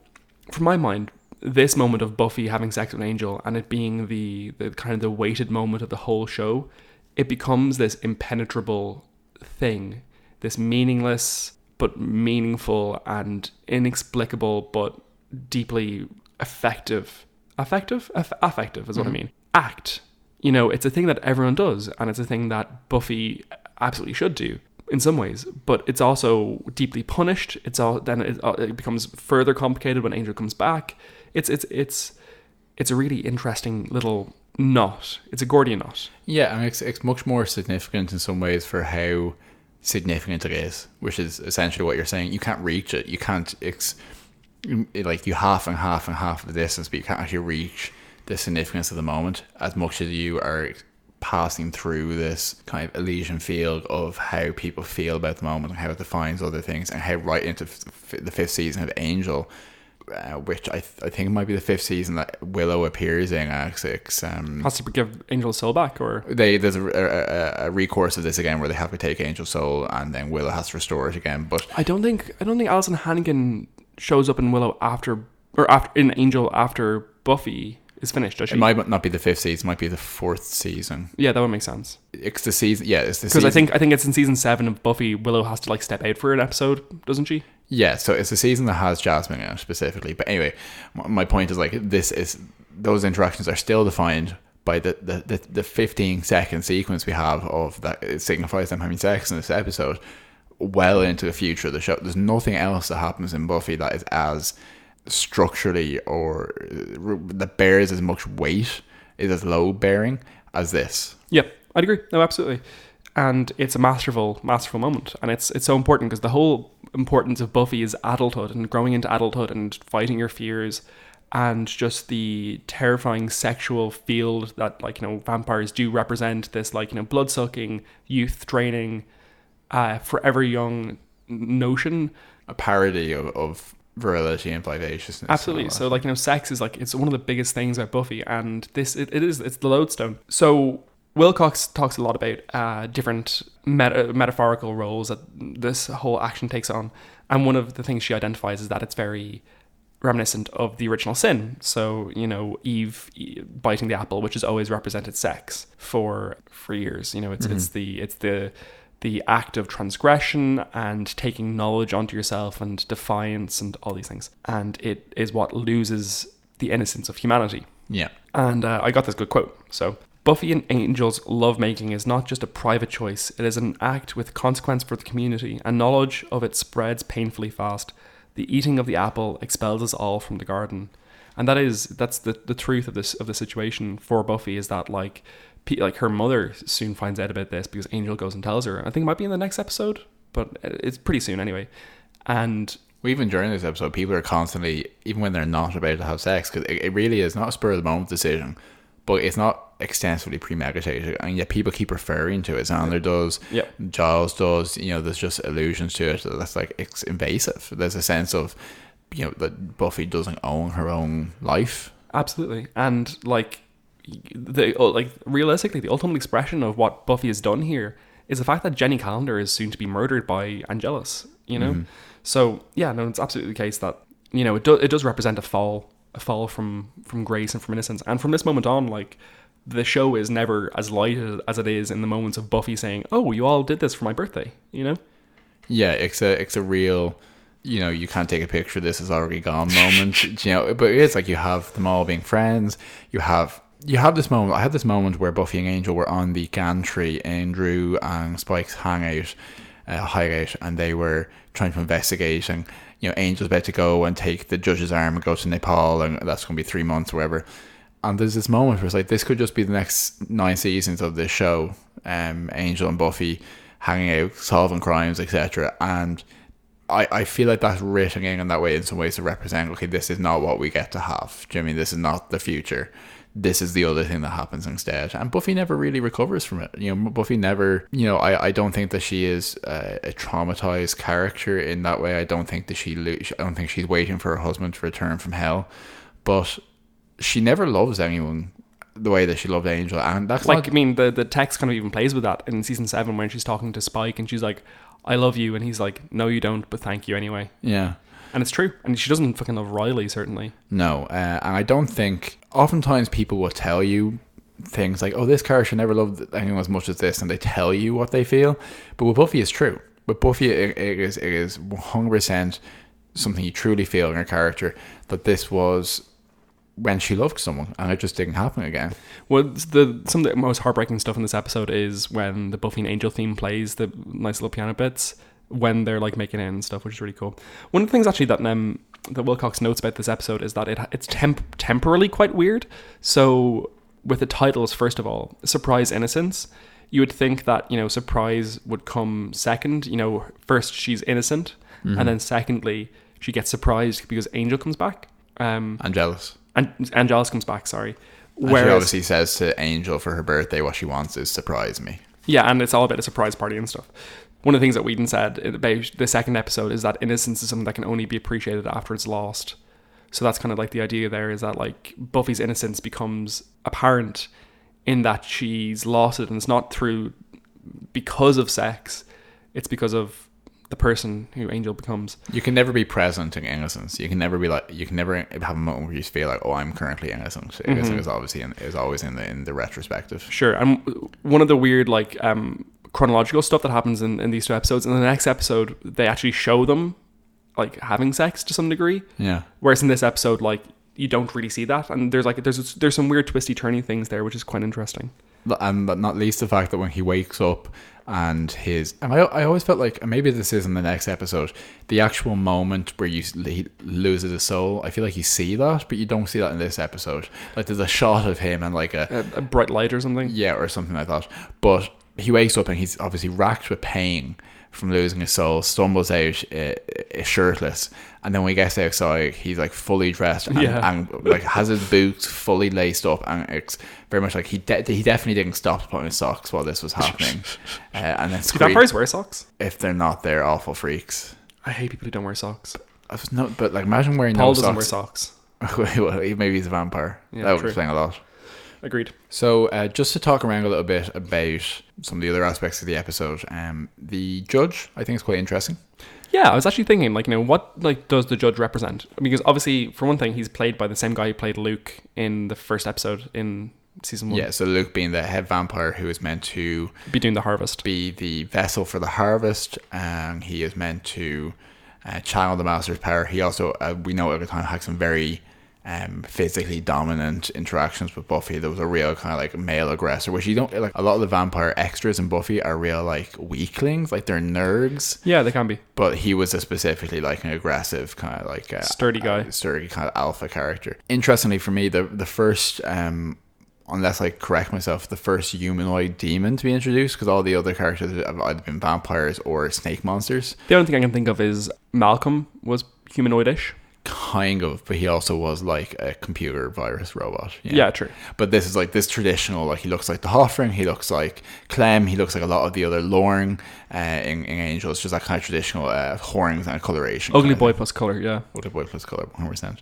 from my mind, this moment of Buffy having sex with an angel and it being the kind of the weighted moment of the whole show, it becomes this impenetrable thing, this meaningless but meaningful and inexplicable but deeply affective is what I mean. Act. It's a thing that everyone does, and it's a thing that Buffy absolutely should do in some ways, but it's also deeply punished. It becomes further complicated when Angel comes back. It's a really interesting little knot. It's a Gordian knot. Yeah, and it's much more significant in some ways for how significant it is, which is essentially what you're saying. You can't reach it. You can't. You half and half and half of the distance, but you can't actually reach the significance of the moment as much as you are passing through this kind of Elysian field of how people feel about the moment and how it defines other things, and how right into the 5th season of Angel, which I think might be the 5th season that Willow appears in. Actually, has to give Angel's soul back, or there's a recourse of this again where they have to take Angel's soul and then Willow has to restore it again. But I don't think Alison Hannigan shows up in Willow after in Angel after Buffy is finished, does she? It might not be the 5th season, it might be the 4th season. Yeah, that would make sense. It's the season, yeah, it's the because season. I think it's in season 7 of Buffy, Willow has to step out for an episode, doesn't she? Yeah, so it's the season that has Jasmine in it specifically. But anyway, my point is those interactions are still defined by the 15-second sequence we have of that. It signifies them having sex in this episode well into the future of the show. There's nothing else that happens in Buffy that is as structurally or that bears as much weight, is as load bearing as this. Yep, I'd agree. No, absolutely. And it's a masterful moment, and it's so important because the whole importance of Buffy is adulthood and growing into adulthood and fighting your fears, and just the terrifying sexual field that vampires do represent. This blood sucking, youth draining, forever young notion, a parody of virility and vivaciousness. Absolutely. So sex is it's one of the biggest things about Buffy, and it's the lodestone. So Wilcox talks a lot about different metaphorical roles that this whole action takes on, and one of the things she identifies is that it's very reminiscent of the original sin. So Eve biting the apple, which has always represented sex for years. It's the act of transgression and taking knowledge onto yourself and defiance and all these things. And it is what loses the innocence of humanity. Yeah. And I got this good quote. So, Buffy and Angel's lovemaking is not just a private choice, it is an act with consequence for the community, and knowledge of it spreads painfully fast. The eating of the apple expels us all from the garden. And that's the truth of the situation for Buffy, is that like her mother soon finds out about this because Angel goes and tells her. I think it might be in the next episode, but it's pretty soon anyway. And even during this episode, people are constantly, even when they're not about to have sex, because it really is not a spur of the moment decision, but it's not extensively premeditated, and yet people keep referring to it. Xander does, Giles does, there's just allusions to it that's like, it's invasive. There's a sense of, that Buffy doesn't own her own life. Absolutely. And realistically, the ultimate expression of what Buffy has done here is the fact that Jenny Calendar is soon to be murdered by Angelus, Mm-hmm. So yeah, no, it's absolutely the case that, it does represent a fall from grace and from innocence. And from this moment on, the show is never as light as it is in the moments of Buffy saying, "Oh, you all did this for my birthday," Yeah, it's a real, you can't take a picture, this is already gone moment, but it's like you have them all being friends. You have this moment. I had this moment where Buffy and Angel were on the gantry in Drew and Spike's hideout, and they were trying to investigate, and Angel's about to go and take the judge's arm and go to Nepal, and that's going to be 3 months or whatever. And there's this moment where it's like, this could just be the next 9 seasons of this show, Angel and Buffy hanging out, solving crimes, etc. And I feel like that's written in that way in some ways to represent, okay, this is not what we get to have. Do you know what I mean? This is not the future. This is the other thing that happens instead. And Buffy never really recovers from it. Buffy never, I don't think that she is a traumatized character in that way. I don't think that I don't think she's waiting for her husband to return from hell. But she never loves anyone the way that she loved Angel. And that's the text kind of even plays with that in season 7 when she's talking to Spike and she's like, "I love you," and he's like, "No, you don't, but thank you anyway." Yeah. And it's true. And she doesn't fucking love Riley, certainly. No. And I don't think... Oftentimes people will tell you things like, "Oh, this character never loved anyone as much as this," and they tell you what they feel. But with Buffy, it's true. With Buffy, it is 100% something you truly feel in her character, that this was when she loved someone, and it just didn't happen again. Well, some of the most heartbreaking stuff in this episode is when the Buffy and Angel theme plays, the nice little piano bits, when they're making it and stuff, which is really cool. One of the things actually that Wilcox notes about this episode is that it's temporally quite weird. So with the titles, first of all, Surprise Innocence, you would think that, surprise would come second. First she's innocent, and then secondly she gets surprised because Angel comes back. Angelus. And Angelus comes back, sorry. And she obviously says to Angel for her birthday what she wants is surprise me. Yeah, and it's all about a surprise party and stuff. One of the things that Whedon said about the second episode is that innocence is something that can only be appreciated after it's lost. So that's kind of the idea there, is that Buffy's innocence becomes apparent in that she's lost it, and it's not because of sex, it's because of the person who Angel becomes. You can never be present in innocence. You can never have a moment where you feel like, "Oh, I'm currently innocent." Innocence is always in the retrospective. Sure. And one of the weird chronological stuff that happens in these two episodes, in the next episode they actually show them having sex to some degree. Yeah. Whereas in this episode, you don't really see that, and there's some weird twisty turny things there, which is quite interesting. And not least the fact that when he wakes up and I always felt like, and maybe this is in the next episode, the actual moment where he loses his soul, I feel like you see that, but you don't see that in this episode. There's a shot of him and a bright light or something. Yeah, or something like that. But he wakes up and he's obviously racked with pain from losing his soul, stumbles out shirtless, and then when he gets outside he's fully dressed and has his boots fully laced up, and it's very much he definitely didn't stop putting his socks while this was happening. And then do vampires wear socks? If they're not, they're awful freaks. I hate people who don't wear socks. But imagine wearing Paul no doesn't socks. Wear socks. Well, maybe he's a vampire. Yeah, that would explain a lot. Agreed. So just to talk around a little bit about some of the other aspects of the episode, the judge I think is quite interesting. Yeah, I was actually thinking what does the judge represent? Because obviously, for one thing, he's played by the same guy who played Luke in the first episode in season 1. Yeah, so Luke being the head vampire who is meant to be doing the harvest, be the vessel for the harvest, and he is meant to channel the Master's power. He also, we know at the time, had some very physically dominant interactions with Buffy. There was a real kind of like male aggressor, which you don't like. A lot of the vampire extras in Buffy are real like weaklings, like they're nerds. Yeah, they can be. But he was a specifically like an aggressive kind of like sturdy guy, sturdy kind of alpha character. Interestingly for me, the first unless I correct myself, the first humanoid demon to be introduced, because all the other characters have either been vampires or snake monsters. The only thing I can think of is Malcolm was humanoidish. Kind of, but he also was like a computer virus robot. Yeah, true. But this is like this traditional, like he looks like the Hoffring, he looks like Clem, he looks like a lot of the other Lorne in Angels, just that kind of traditional horns and coloration. Ugly boy plus colour, yeah. Ugly boy plus colour, 100%.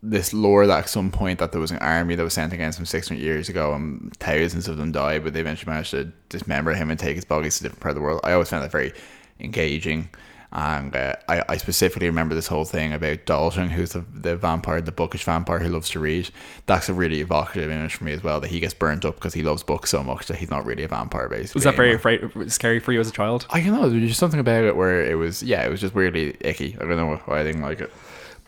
This lore that at some point that there was an army that was sent against him 600 years ago and thousands of them died, but they eventually managed to dismember him and take his bodies to a different part of the world. I always found that very engaging. And I specifically remember this whole thing about Dalton, who's the vampire, the bookish vampire who loves to read. That's a really evocative image for me as well, that he gets burnt up because he loves books so much that he's not really a vampire, basically. Was that very scary for you as a child? I don't know, there's just something about it where it was just weirdly icky. I don't know why I didn't like it.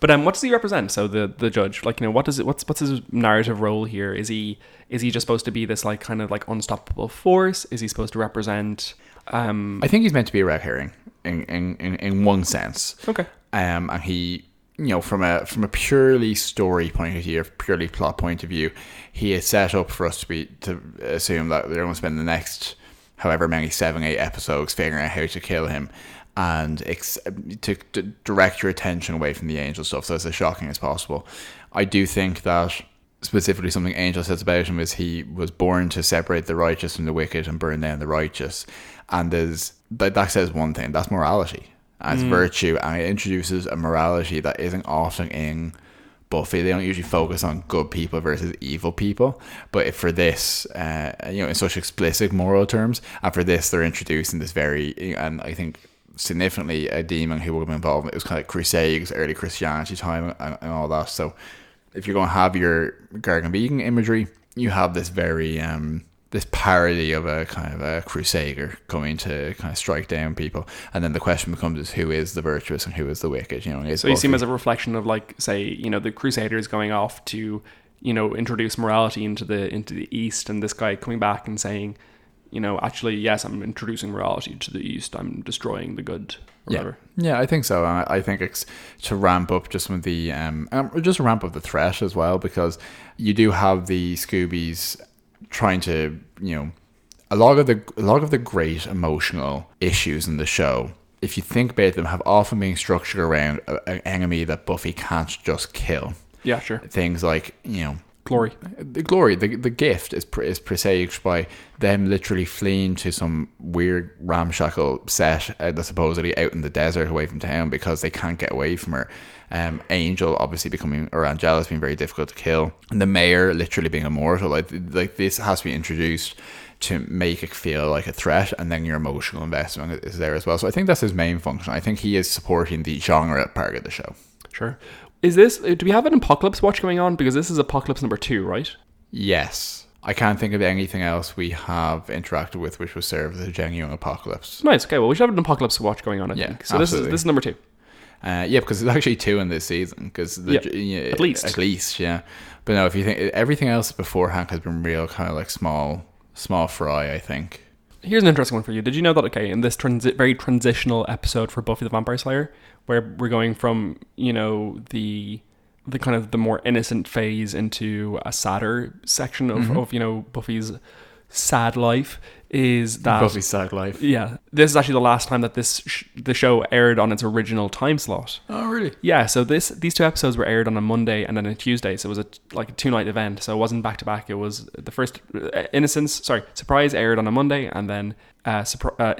But what does he represent? So the judge, like, you know, what's his narrative role here? Is he just supposed to be this like kind of like unstoppable force? Is he supposed to represent? I think he's meant to be a red herring in one sense. Okay. And he, you know, from a purely story point of view, purely plot point of view, he is set up for us to assume that they're going to spend the next however many 7-8 episodes figuring out how to kill him. And to direct your attention away from the Angel stuff, so it's as shocking as possible. I do think that specifically something Angel says about him is he was born to separate the righteous from the wicked and burn down the righteous. And that says one thing, that's morality. And it's virtue, and it introduces a morality that isn't often in Buffy. They don't usually focus on good people versus evil people, but for this, you know, in such explicit moral terms, and for this they're introducing this very, and I think significantly a demon who would have been involved. It was kind of Crusades, early Christianity time, and all that. So if you're going to have your Gargan Vegan imagery, you have this very this parody of a kind of a crusader coming to kind of strike down people, and then the question becomes is who is the virtuous and who is the wicked, you know. So you see him as a reflection of, like, say, you know, the crusaders going off to, you know, introduce morality into the East, and this guy coming back and saying, you know, actually, yes, I'm introducing morality to the East. I'm destroying the good. Or whatever. Yeah, I think so. I think it's to ramp up just with the just ramp up the threat as well, because you do have the Scoobies trying to, you know, a lot of the great emotional issues in the show, if you think about them, have often been structured around an enemy that Buffy can't just kill. Yeah, sure. Things like, you know, the gift is presaged by them literally fleeing to some weird ramshackle set that's supposedly out in the desert away from town because they can't get away from her. Angel obviously becoming, or Angelus being very difficult to kill, and the mayor literally being immortal. Like this has to be introduced to make it feel like a threat, and then your emotional investment is there as well. So I think that's his main function. I think he is supporting the genre part of the show. Sure. Is this, do we have an Apocalypse watch going on? Because this is Apocalypse number 2, right? Yes. I can't think of anything else we have interacted with which would serve as a genuine Apocalypse. Nice. Okay, well, we should have an Apocalypse watch going on, I think. So absolutely. This is number 2. Yeah, because there's actually 2 in this season. At least, yeah. But no, if you think everything else beforehand has been real kind of like small fry, I think. Here's an interesting one for you. Did you know that, okay, in this very transitional episode for Buffy the Vampire Slayer, where we're going from, you know, the kind of the more innocent phase into a sadder section of you know, Buffy's sad life, is that Buffy's sad life. Yeah, this is actually the last time that the show aired on its original time slot. Oh, really? Yeah. So these 2 episodes were aired on a Monday and then a Tuesday. So it was a 2-night event. So it wasn't back to back. It was the first Surprise aired on a Monday, and then Surprise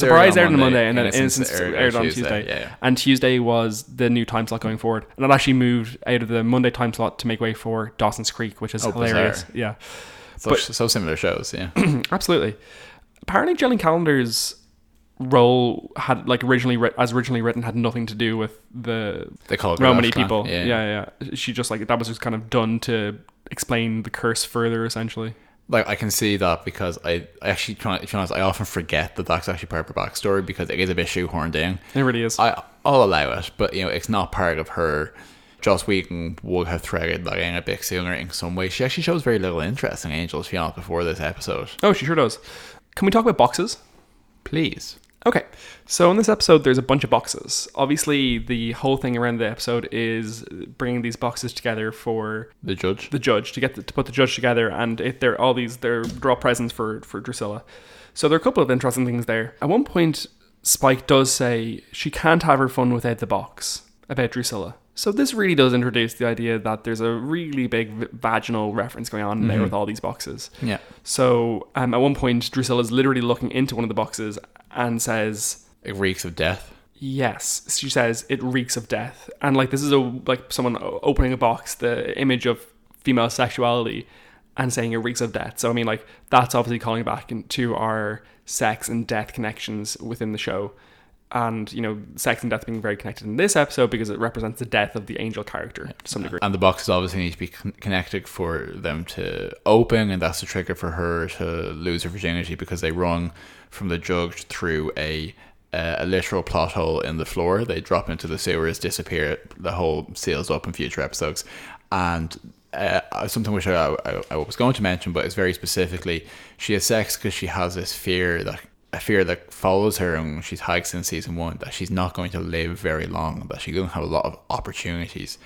aired on a Monday, and then Innocence aired on Tuesday. Yeah. And Tuesday was the new time slot going forward. And it actually moved out of the Monday time slot to make way for Dawson's Creek, which is hilarious. Bizarre. Yeah. So similar shows, yeah. Absolutely. Apparently, Jillian Calendar's role had, like, originally written, had nothing to do with the Romany people. Yeah. She just, like, that was just kind of done to explain the curse further, essentially. Like, I can see that because I actually, to be honest, I often forget that that's actually part of her backstory because it is a bit shoehorned in. It really is. I'll allow it, but, you know, it's not part of her Joss Whedon would have threaded like in a bit sooner in some way. She actually shows very little interest in Angel, to be honest, before this episode. Oh, she sure does. Can we talk about boxes? Please. Okay, so in this episode, there's a bunch of boxes. Obviously, the whole thing around the episode is bringing these boxes together for the judge. To put the judge together, and they're all presents for Drusilla. So there are a couple of interesting things there. At one point, Spike does say she can't have her fun without the box about Drusilla. So this really does introduce the idea that there's a really big vaginal reference going on there with all these boxes. Yeah. So at one point, Drusilla's literally looking into one of the boxes and says, "It reeks of death." Yes, she says it reeks of death, and like this is someone opening a box, the image of female sexuality, and saying it reeks of death. So I mean, like that's obviously calling back into our sex and death connections within the show. And, you know, sex and death being very connected in this episode because it represents the death of the Angel character to some degree. And the boxes obviously need to be connected for them to open, and that's the trigger for her to lose her virginity because they run from the judge through a literal plot hole in the floor. They drop into the sewers, disappear, the hole seals up in future episodes. And something which I was going to mention, but it's very specifically, she has sex because she has this fear that follows her, and she's hiked since season 1, that she's not going to live very long, that she's going to have a lot of opportunities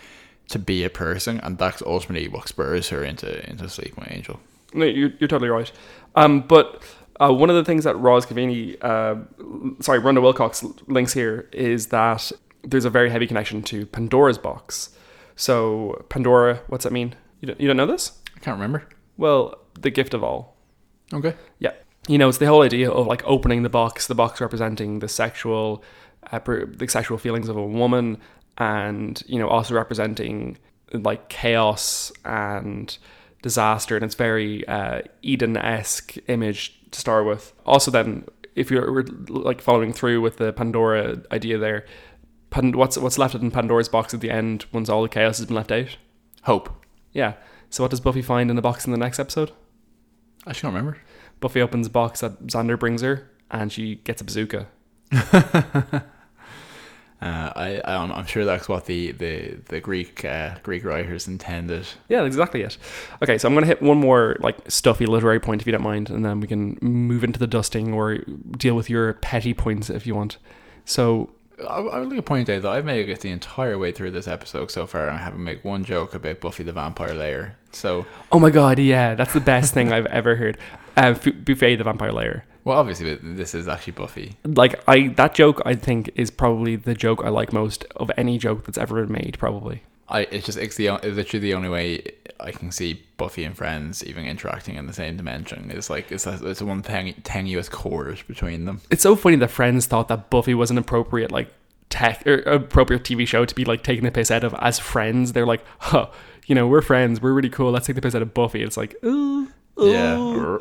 to be a person, and that's ultimately what spurs her into sleeping with Angel. No, you're totally right. But one of the things that Rhonda Wilcox links here is that there's a very heavy connection to Pandora's box. So Pandora, what's that mean? You don't know this? I can't remember. Well, the gift of all. Okay. Yeah. You know, it's the whole idea of like opening the box representing the sexual feelings of a woman, and, you know, also representing like chaos and disaster, and it's very Eden-esque image to start with. Also then, if you're like following through with the Pandora idea there, what's left in Pandora's box at the end once all the chaos has been left out? Hope. Yeah. So what does Buffy find in the box in the next episode? I actually don't remember. Buffy opens a box that Xander brings her, and she gets a bazooka. I'm sure that's what the Greek writers intended. Yeah, exactly it. Okay, so I'm going to hit one more like stuffy literary point, if you don't mind, and then we can move into the dusting or deal with your petty points if you want. So I would like to point out that I've made it the entire way through this episode so far, and I haven't made one joke about Buffy the Vampire Slayer. So, oh my god, yeah, that's the best thing I've ever heard. Buffy the Vampire Slayer. Well, obviously, this is actually Buffy. Like that joke, I think, is probably the joke I like most of any joke that's ever been made. Probably. It's literally the only way I can see Buffy and friends even interacting in the same dimension. It's one tenuous chord between them. It's so funny that Friends thought that Buffy was an appropriate appropriate TV show to be like taking the piss out of as friends. They're like, huh, you know, we're friends, we're really cool, let's take the piss out of Buffy. It's like, yeah.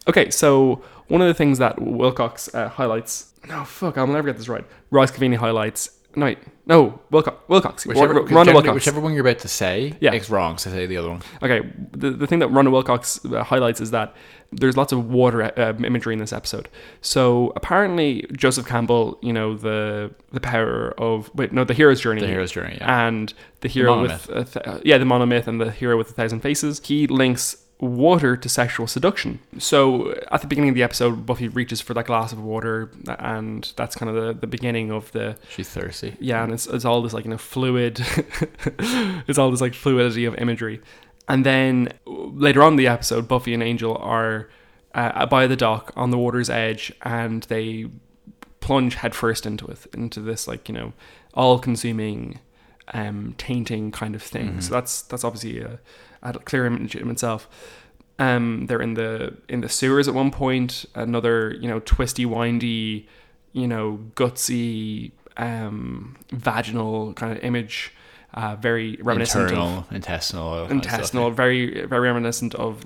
Okay, so one of the things that Wilcox highlights. No, fuck, I'll never get this right. Ross Cavini highlights. Wilcox. Rhonda Wilcox. Whichever one you're about to say, it's wrong, so say the other one. Okay, the thing that Rhonda Wilcox highlights is that there's lots of water imagery in this episode. So apparently Joseph Campbell, you know, the power of the hero's journey. The hero's journey, yeah. And the hero with the monomyth and the hero with 1,000 faces. He links water to sexual seduction. So at the beginning of the episode, Buffy reaches for that glass of water, and that's kind of the beginning of the... She's thirsty. Yeah, and it's all this like, you know, fluid... it's all this like fluidity of imagery. And then later on in the episode, Buffy and Angel are by the dock on the water's edge, and they plunge headfirst into this like, you know, all-consuming, tainting kind of thing. Mm-hmm. So that's obviously a clear image in itself. They're in the sewers at one point. Another, you know, twisty, windy, you know, gutsy, vaginal kind of image. Very reminiscent intestinal, very very reminiscent of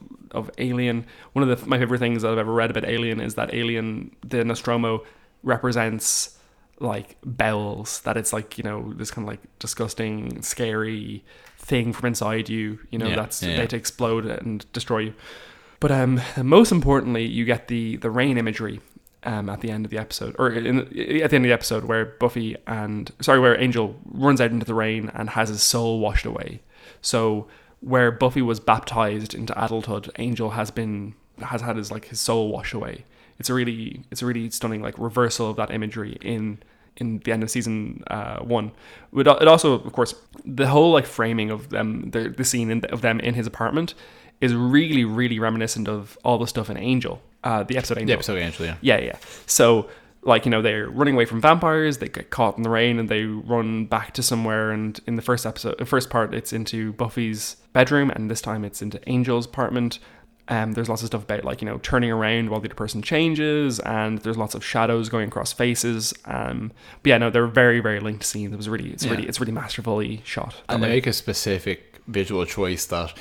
Alien. One of my favorite things that I've ever read about Alien is that Alien, the Nostromo, represents like bowels. That it's like, you know, this kind of like disgusting, scary thing from inside you, you know, that's made to explode and destroy you. But most importantly, you get the rain imagery. at the end of the episode, or at the end of the episode, where where Angel runs out into the rain and has his soul washed away. So where Buffy was baptized into adulthood, Angel has had his soul washed away. It's a really stunning like reversal of that imagery in the end of season 1. It also, of course, the whole like framing of them, the scene of them in his apartment is really, really reminiscent of all the stuff in Angel, the episode Angel. The episode Angel, yeah. Yeah. So, like, you know, they're running away from vampires, they get caught in the rain, and they run back to somewhere. And in the first part, it's into Buffy's bedroom, and this time it's into Angel's apartment. There's lots of stuff about, like, you know, turning around while the other person changes, and there's lots of shadows going across faces. But yeah, no, they're very, very linked scenes. It's really masterfully shot. And they make a specific visual choice that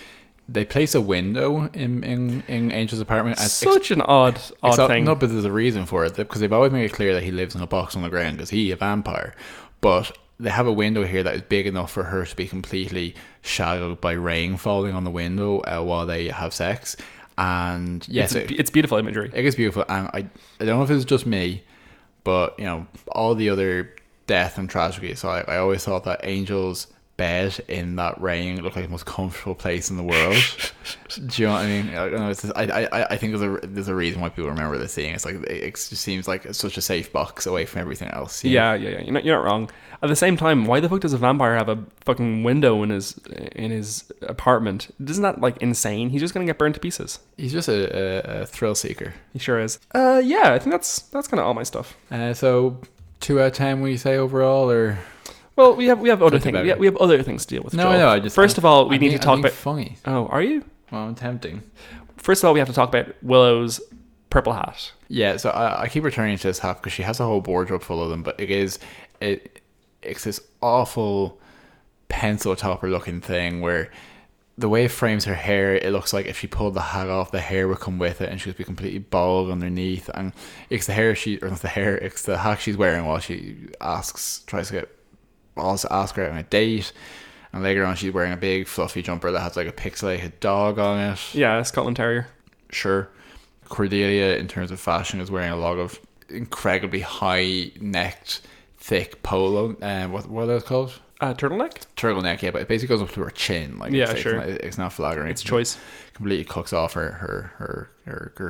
they place a window in Angel's apartment. Such an odd thing. No, but there's a reason for it, because they've always made it clear that he lives in a box on the ground because he's a vampire. But they have a window here that is big enough for her to be completely shadowed by rain falling on the window while they have sex. And yes, it's beautiful imagery. It is beautiful, and I don't know if it's just me, but you know, all the other death and tragedy. So I always thought that Angel's bed in that rain looked like the most comfortable place in the world. Do you know what I mean? I think there's a reason why people remember this scene. It's like it just seems like it's such a safe box away from everything else. Yeah. You're not wrong. At the same time, why the fuck does a vampire have a fucking window in his apartment? Isn't that like insane? He's just gonna get burned to pieces. He's just a thrill seeker. He sure is. Yeah, I think that's kind of all my stuff. So 2 out of 10, we say overall, or? Well, we have other things. We have other things to deal with. No. First of all, we need to talk about. Funny. Oh, are you? Well, I'm tempting. First of all, we have to talk about Willow's purple hat. Yeah, so I keep returning to this hat because she has a whole wardrobe full of them, but it's this awful pencil topper looking thing where the way it frames her hair, it looks like if she pulled the hat off, the hair would come with it, and she would be completely bald underneath. And it's the hat she's wearing while she tries to ask her out on a date, and later on she's wearing a big fluffy jumper that has like a pixelated dog on it. Yeah, a Scotland Terrier. Sure. Cordelia, in terms of fashion, is wearing a lot of incredibly high necked, thick polo. What are those called? Turtleneck, yeah, but it basically goes up to her chin. Like, yeah, sure. It's not flattering. It's choice. Completely cooks off her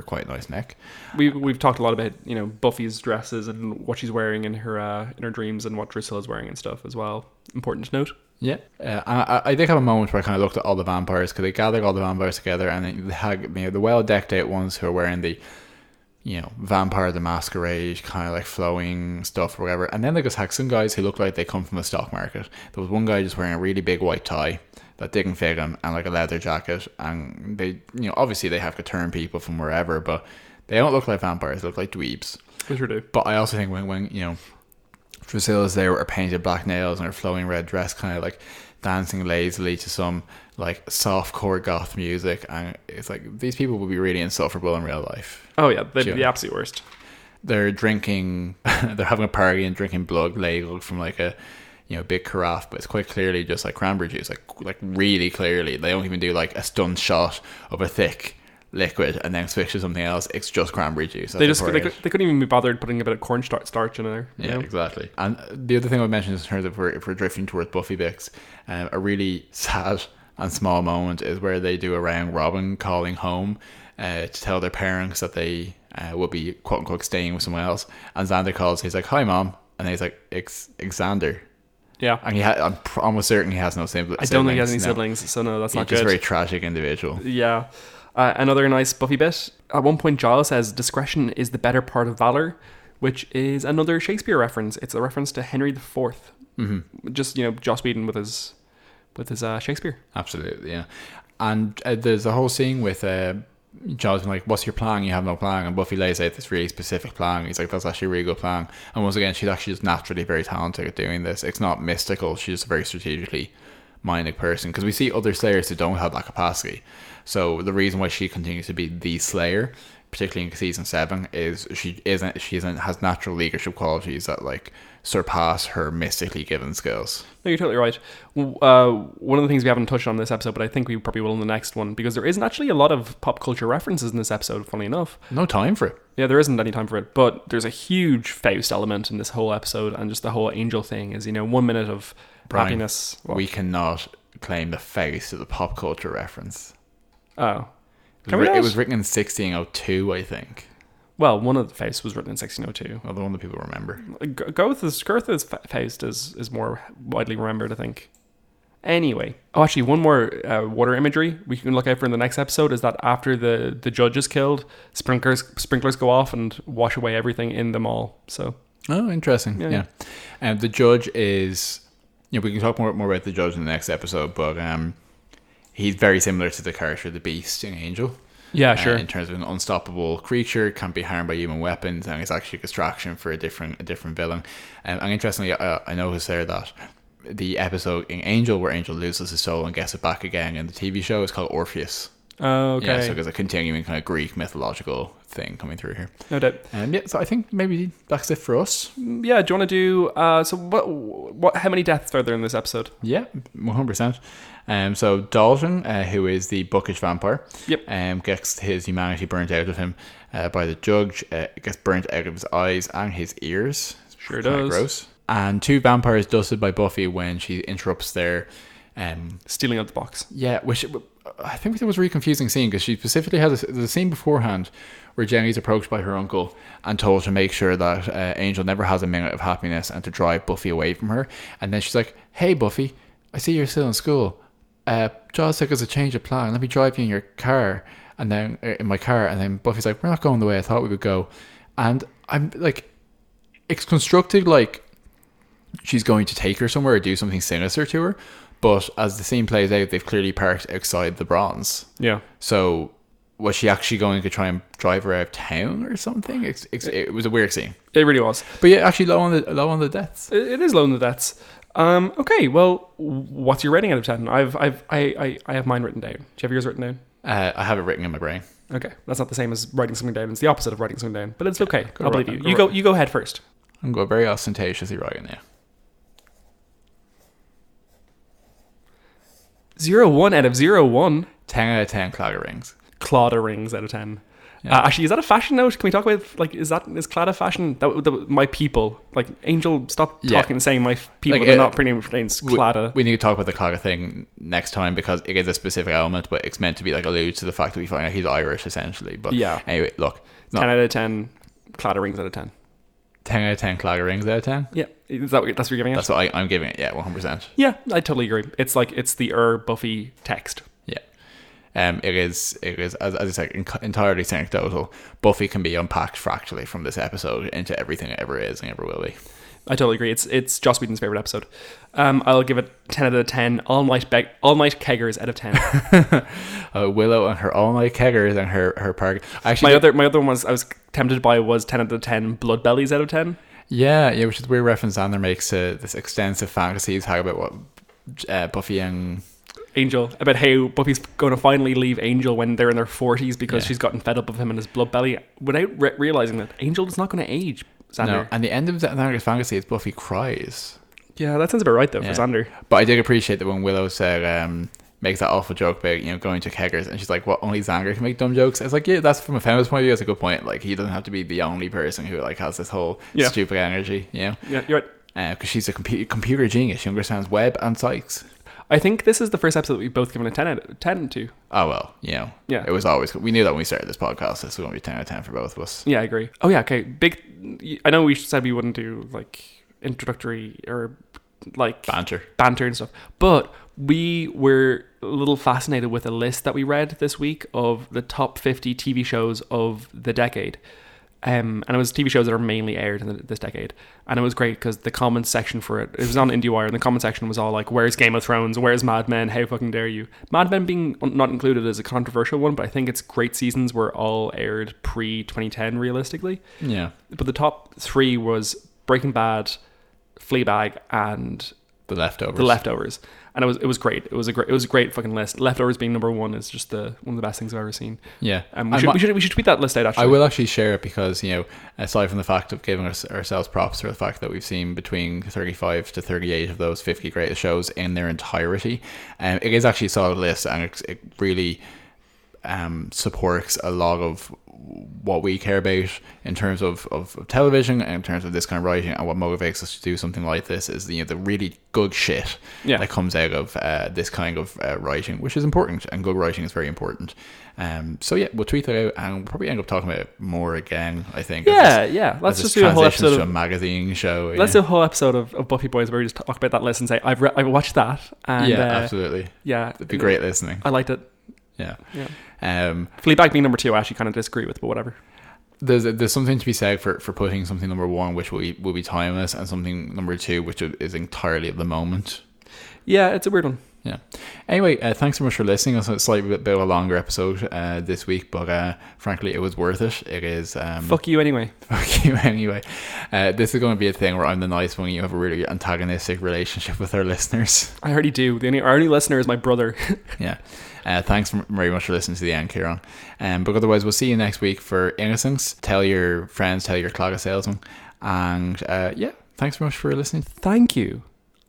quite nice neck. We've talked a lot about, you know, Buffy's dresses and what she's wearing in her dreams, and what Drusilla's wearing and stuff as well. Important to note. Yeah, I did have a moment where I kind of looked at all the vampires, because they gathered all the vampires together, and they had, you know, the well decked out ones who are wearing the, you know, Vampire the Masquerade kind of like flowing stuff or whatever, and then they just had some guys who looked like they come from the stock market. There was one guy just wearing a really big white tie that didn't fit him, and like a leather jacket, and they, you know, obviously they have to turn people from wherever, but they don't look like vampires. They look like dweebs. They sure do. But I also think when you know, Drusilla's there with her painted black nails and her flowing red dress, kind of like dancing lazily to some like softcore goth music, and it's like these people would be really insufferable in real life. Oh yeah, they'd be the absolute worst. They're drinking, they're having a party and drinking blood ladled from like a, you know, big carafe, but it's quite clearly just like cranberry juice, like really clearly. They don't even do like a stunned shot of a thick liquid and then switch to something else. It's just cranberry juice. They couldn't even be bothered putting a bit of cornstarch in there. Yeah, exactly. And the other thing I mentioned in terms of if we're drifting towards Buffy Bits, a really sad and small moment is where they do a round robin calling home to tell their parents that they will be quote unquote staying with someone else. And Xander calls. He's like, "Hi, Mom," and he's like, "It's Xander." Yeah, and I'm almost certain he has no siblings. I don't think he has any siblings, so no, that's not good. He's a very tragic individual. Yeah. Another nice Buffy bit. At one point, Giles says, "Discretion is the better part of valor," which is another Shakespeare reference. It's a reference to Henry IV. Mm-hmm. Just, you know, Joss Whedon with his Shakespeare. Absolutely, yeah. And there's a whole scene with Giles being like, "What's your plan? You have no plan." And Buffy lays out this really specific plan. He's like, "That's actually a really good plan." And once again, she's actually just naturally very talented at doing this. It's not mystical. She's just a very strategically minded person, because we see other Slayers who don't have that capacity. So the reason why she continues to be the Slayer particularly in season 7, is she has natural leadership qualities that like surpass her mystically given skills. No, you're totally right. One of the things we haven't touched on in this episode, but I think we probably will in the next one, because there isn't actually a lot of pop culture references in this episode, funnily enough. No time for it. Yeah, there isn't any time for it, but there's a huge Faust element in this whole episode, and just the whole angel thing is, 1 minute of Brian, happiness. What? We cannot claim the Faust as a pop culture reference. Oh. It was written in 1602, I think. Well, one of the Faust was written in 1602. Well, the one that people remember. Goethe's Faust is more widely remembered, I think. Anyway. Oh, actually, one more water imagery we can look out for in the next episode is that after the judge is killed, sprinklers go off and wash away everything in the mall. So. Oh, interesting. Yeah. And the judge is... we can talk more about the judge in the next episode, but he's very similar to the character of the Beast in Angel. Yeah, sure. In terms of an unstoppable creature, can't be harmed by human weapons, and it's actually a distraction for a different villain. And interestingly, I noticed there that the episode in Angel where Angel loses his soul and gets it back again in the TV show is called Orpheus. Oh, okay. Yeah, so there's a continuing kind of Greek mythological thing coming through here. No doubt. So I think maybe that's it for us. Yeah, do you want to do... so what? How many deaths are there in this episode? Yeah, 100%. So Dalton, who is the bookish vampire, gets his humanity burnt out of him by the judge. Gets burnt out of his eyes and his ears. Sure does. Gross. And 2 vampires dusted by Buffy when she interrupts their... stealing out the box. Yeah, which I think it was a really confusing scene, because she specifically had the scene beforehand where Jenny's approached by her uncle and told to make sure that Angel never has a minute of happiness and to drive Buffy away from her. And then she's like, "Hey Buffy, I see you're still in school. Jaws took us a change of plan. Let me drive you in your car." And then in my car, and then Buffy's like, "We're not going the way I thought we would go." And I'm like, it's constructed like she's going to take her somewhere or do something sinister to her. But as the scene plays out, they've clearly parked outside the Bronze. Yeah. So was she actually going to try and drive her out of town or something? It was a weird scene. It really was. But yeah, actually low on the deaths. It is low on the deaths. Okay, well, what's your rating out of 10? I have mine written down. Do you have yours written down? I have it written in my brain. Okay, that's not the same as writing something down. It's the opposite of writing something down. But it's okay. I'll believe you. You go ahead first. I'm going very ostentatiously right now. 0-1 out of 0-1. 10 out of 10 Claddagh rings. Claddagh rings out of 10. Yeah. Actually, is that a fashion note? Can we talk about, like, is Claddagh fashion? That my people, like, Angel, stop talking and saying my people. Like, they're not pronounced Claddagh. We need to talk about the Claddagh thing next time, because it is a specific element, but it's meant to be like allude to the fact that we find out he's Irish essentially. But yeah, anyway, look, 10 out of 10 Claddagh rings out of 10. 10 out of 10 Claddagh rings out of 10. Yeah, that's what you're giving it. That's what I'm giving it. Yeah, 100%. Yeah, I totally agree. It's the Buffy text. Yeah. It is as I said, entirely anecdotal. Buffy can be unpacked fractally from this episode into everything it ever is and ever will be. I totally agree. It's Joss Whedon's favorite episode. I'll give it 10 out of 10 all night keggers out of 10. Willow and her all night keggers and her park. Actually, my other one was I was tempted by was 10 out of 10 blood bellies out of 10. Yeah, which is a weird reference Xander makes to this extensive fantasies about what Buffy and Angel, about how Buffy's going to finally leave Angel when they're in their 40s because she's gotten fed up of him and his blood belly, without realizing that Angel is not going to age. Xander. No, and the end of Xander's fantasy is Buffy cries. Yeah, that sounds about right though for Xander. But I did appreciate that when Willow said makes that awful joke about going to keggers, and she's like, "What? Only Xander can make dumb jokes?" It's like, yeah, that's from a feminist point of view. That's a good point. Like, he doesn't have to be the only person who like has this whole stupid energy. Yeah, you're right. Because she's a computer genius. She understands web and psychs. I think this is the first episode that we've both given a 10 out of 10 to. Oh, well, it was always... We knew that when we started this podcast. This was going to be 10 out of 10 for both of us. Yeah, I agree. Oh, yeah, okay. I know we said we wouldn't do, like, introductory or, like... Banter and stuff. But we were a little fascinated with a list that we read this week of the top 50 TV shows of the decade. And it was TV shows that are mainly aired in this decade. And it was great because the comments section for it was on IndieWire, and the comment section was all like, where's Game of Thrones? Where's Mad Men? How fucking dare you? Mad Men being not included is a controversial one, but I think its great seasons were all aired pre-2010 realistically. Yeah. But the top 3 was Breaking Bad, Fleabag, and The Leftovers. The Leftovers. And it was great. It was a great fucking list. Leftovers being number one is just one of the best things I've ever seen. Yeah. We should tweet that list out, actually. I will actually share it because, aside from the fact of giving ourselves props for the fact that we've seen between 35 to 38 of those 50 greatest shows in their entirety, it is actually a solid list, and it really supports a lot of what we care about in terms of television and in terms of this kind of writing, and what motivates us to do something like this is the really good shit that comes out of this kind of writing, which is important, and good writing is very important. So yeah, we'll tweet that out, and we'll probably end up talking about it more again, I think. Let's just do a whole episode of a magazine show. Let's do a whole episode of Buffy Boys where we just talk about that list and say I've watched that, and absolutely, it'd be great listening. I liked it. Yeah. Fleabag being number 2, I actually kind of disagree with, but whatever. There's something to be said for putting something number 1, which will be timeless, and something number 2, which is entirely of the moment. Yeah, it's a weird one. Yeah. Anyway, thanks so much for listening. It's a slightly bit of a longer episode this week, but frankly, it was worth it. It is. Fuck you anyway. Fuck you anyway. This is going to be a thing where I'm the nice one. You have a really antagonistic relationship with our listeners. I already do. Our only listener is my brother. Yeah. Thanks very much for listening to the end, Kieran. But otherwise, we'll see you next week for Innocence. Tell your friends, tell your clogger salesman. And thanks very much for listening. Thank you.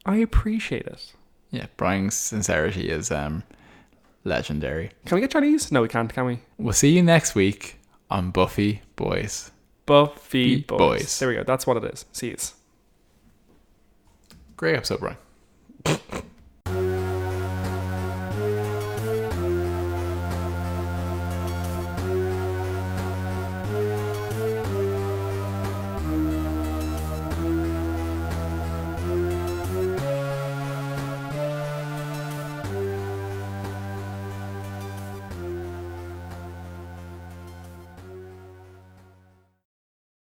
I appreciate it. Yeah, Brian's sincerity is legendary. Can we get Chinese? No, we can't, can we? We'll see you next week on Buffy Boys. Buffy Boys. There we go. That's what it is. See you. Great episode, Brian.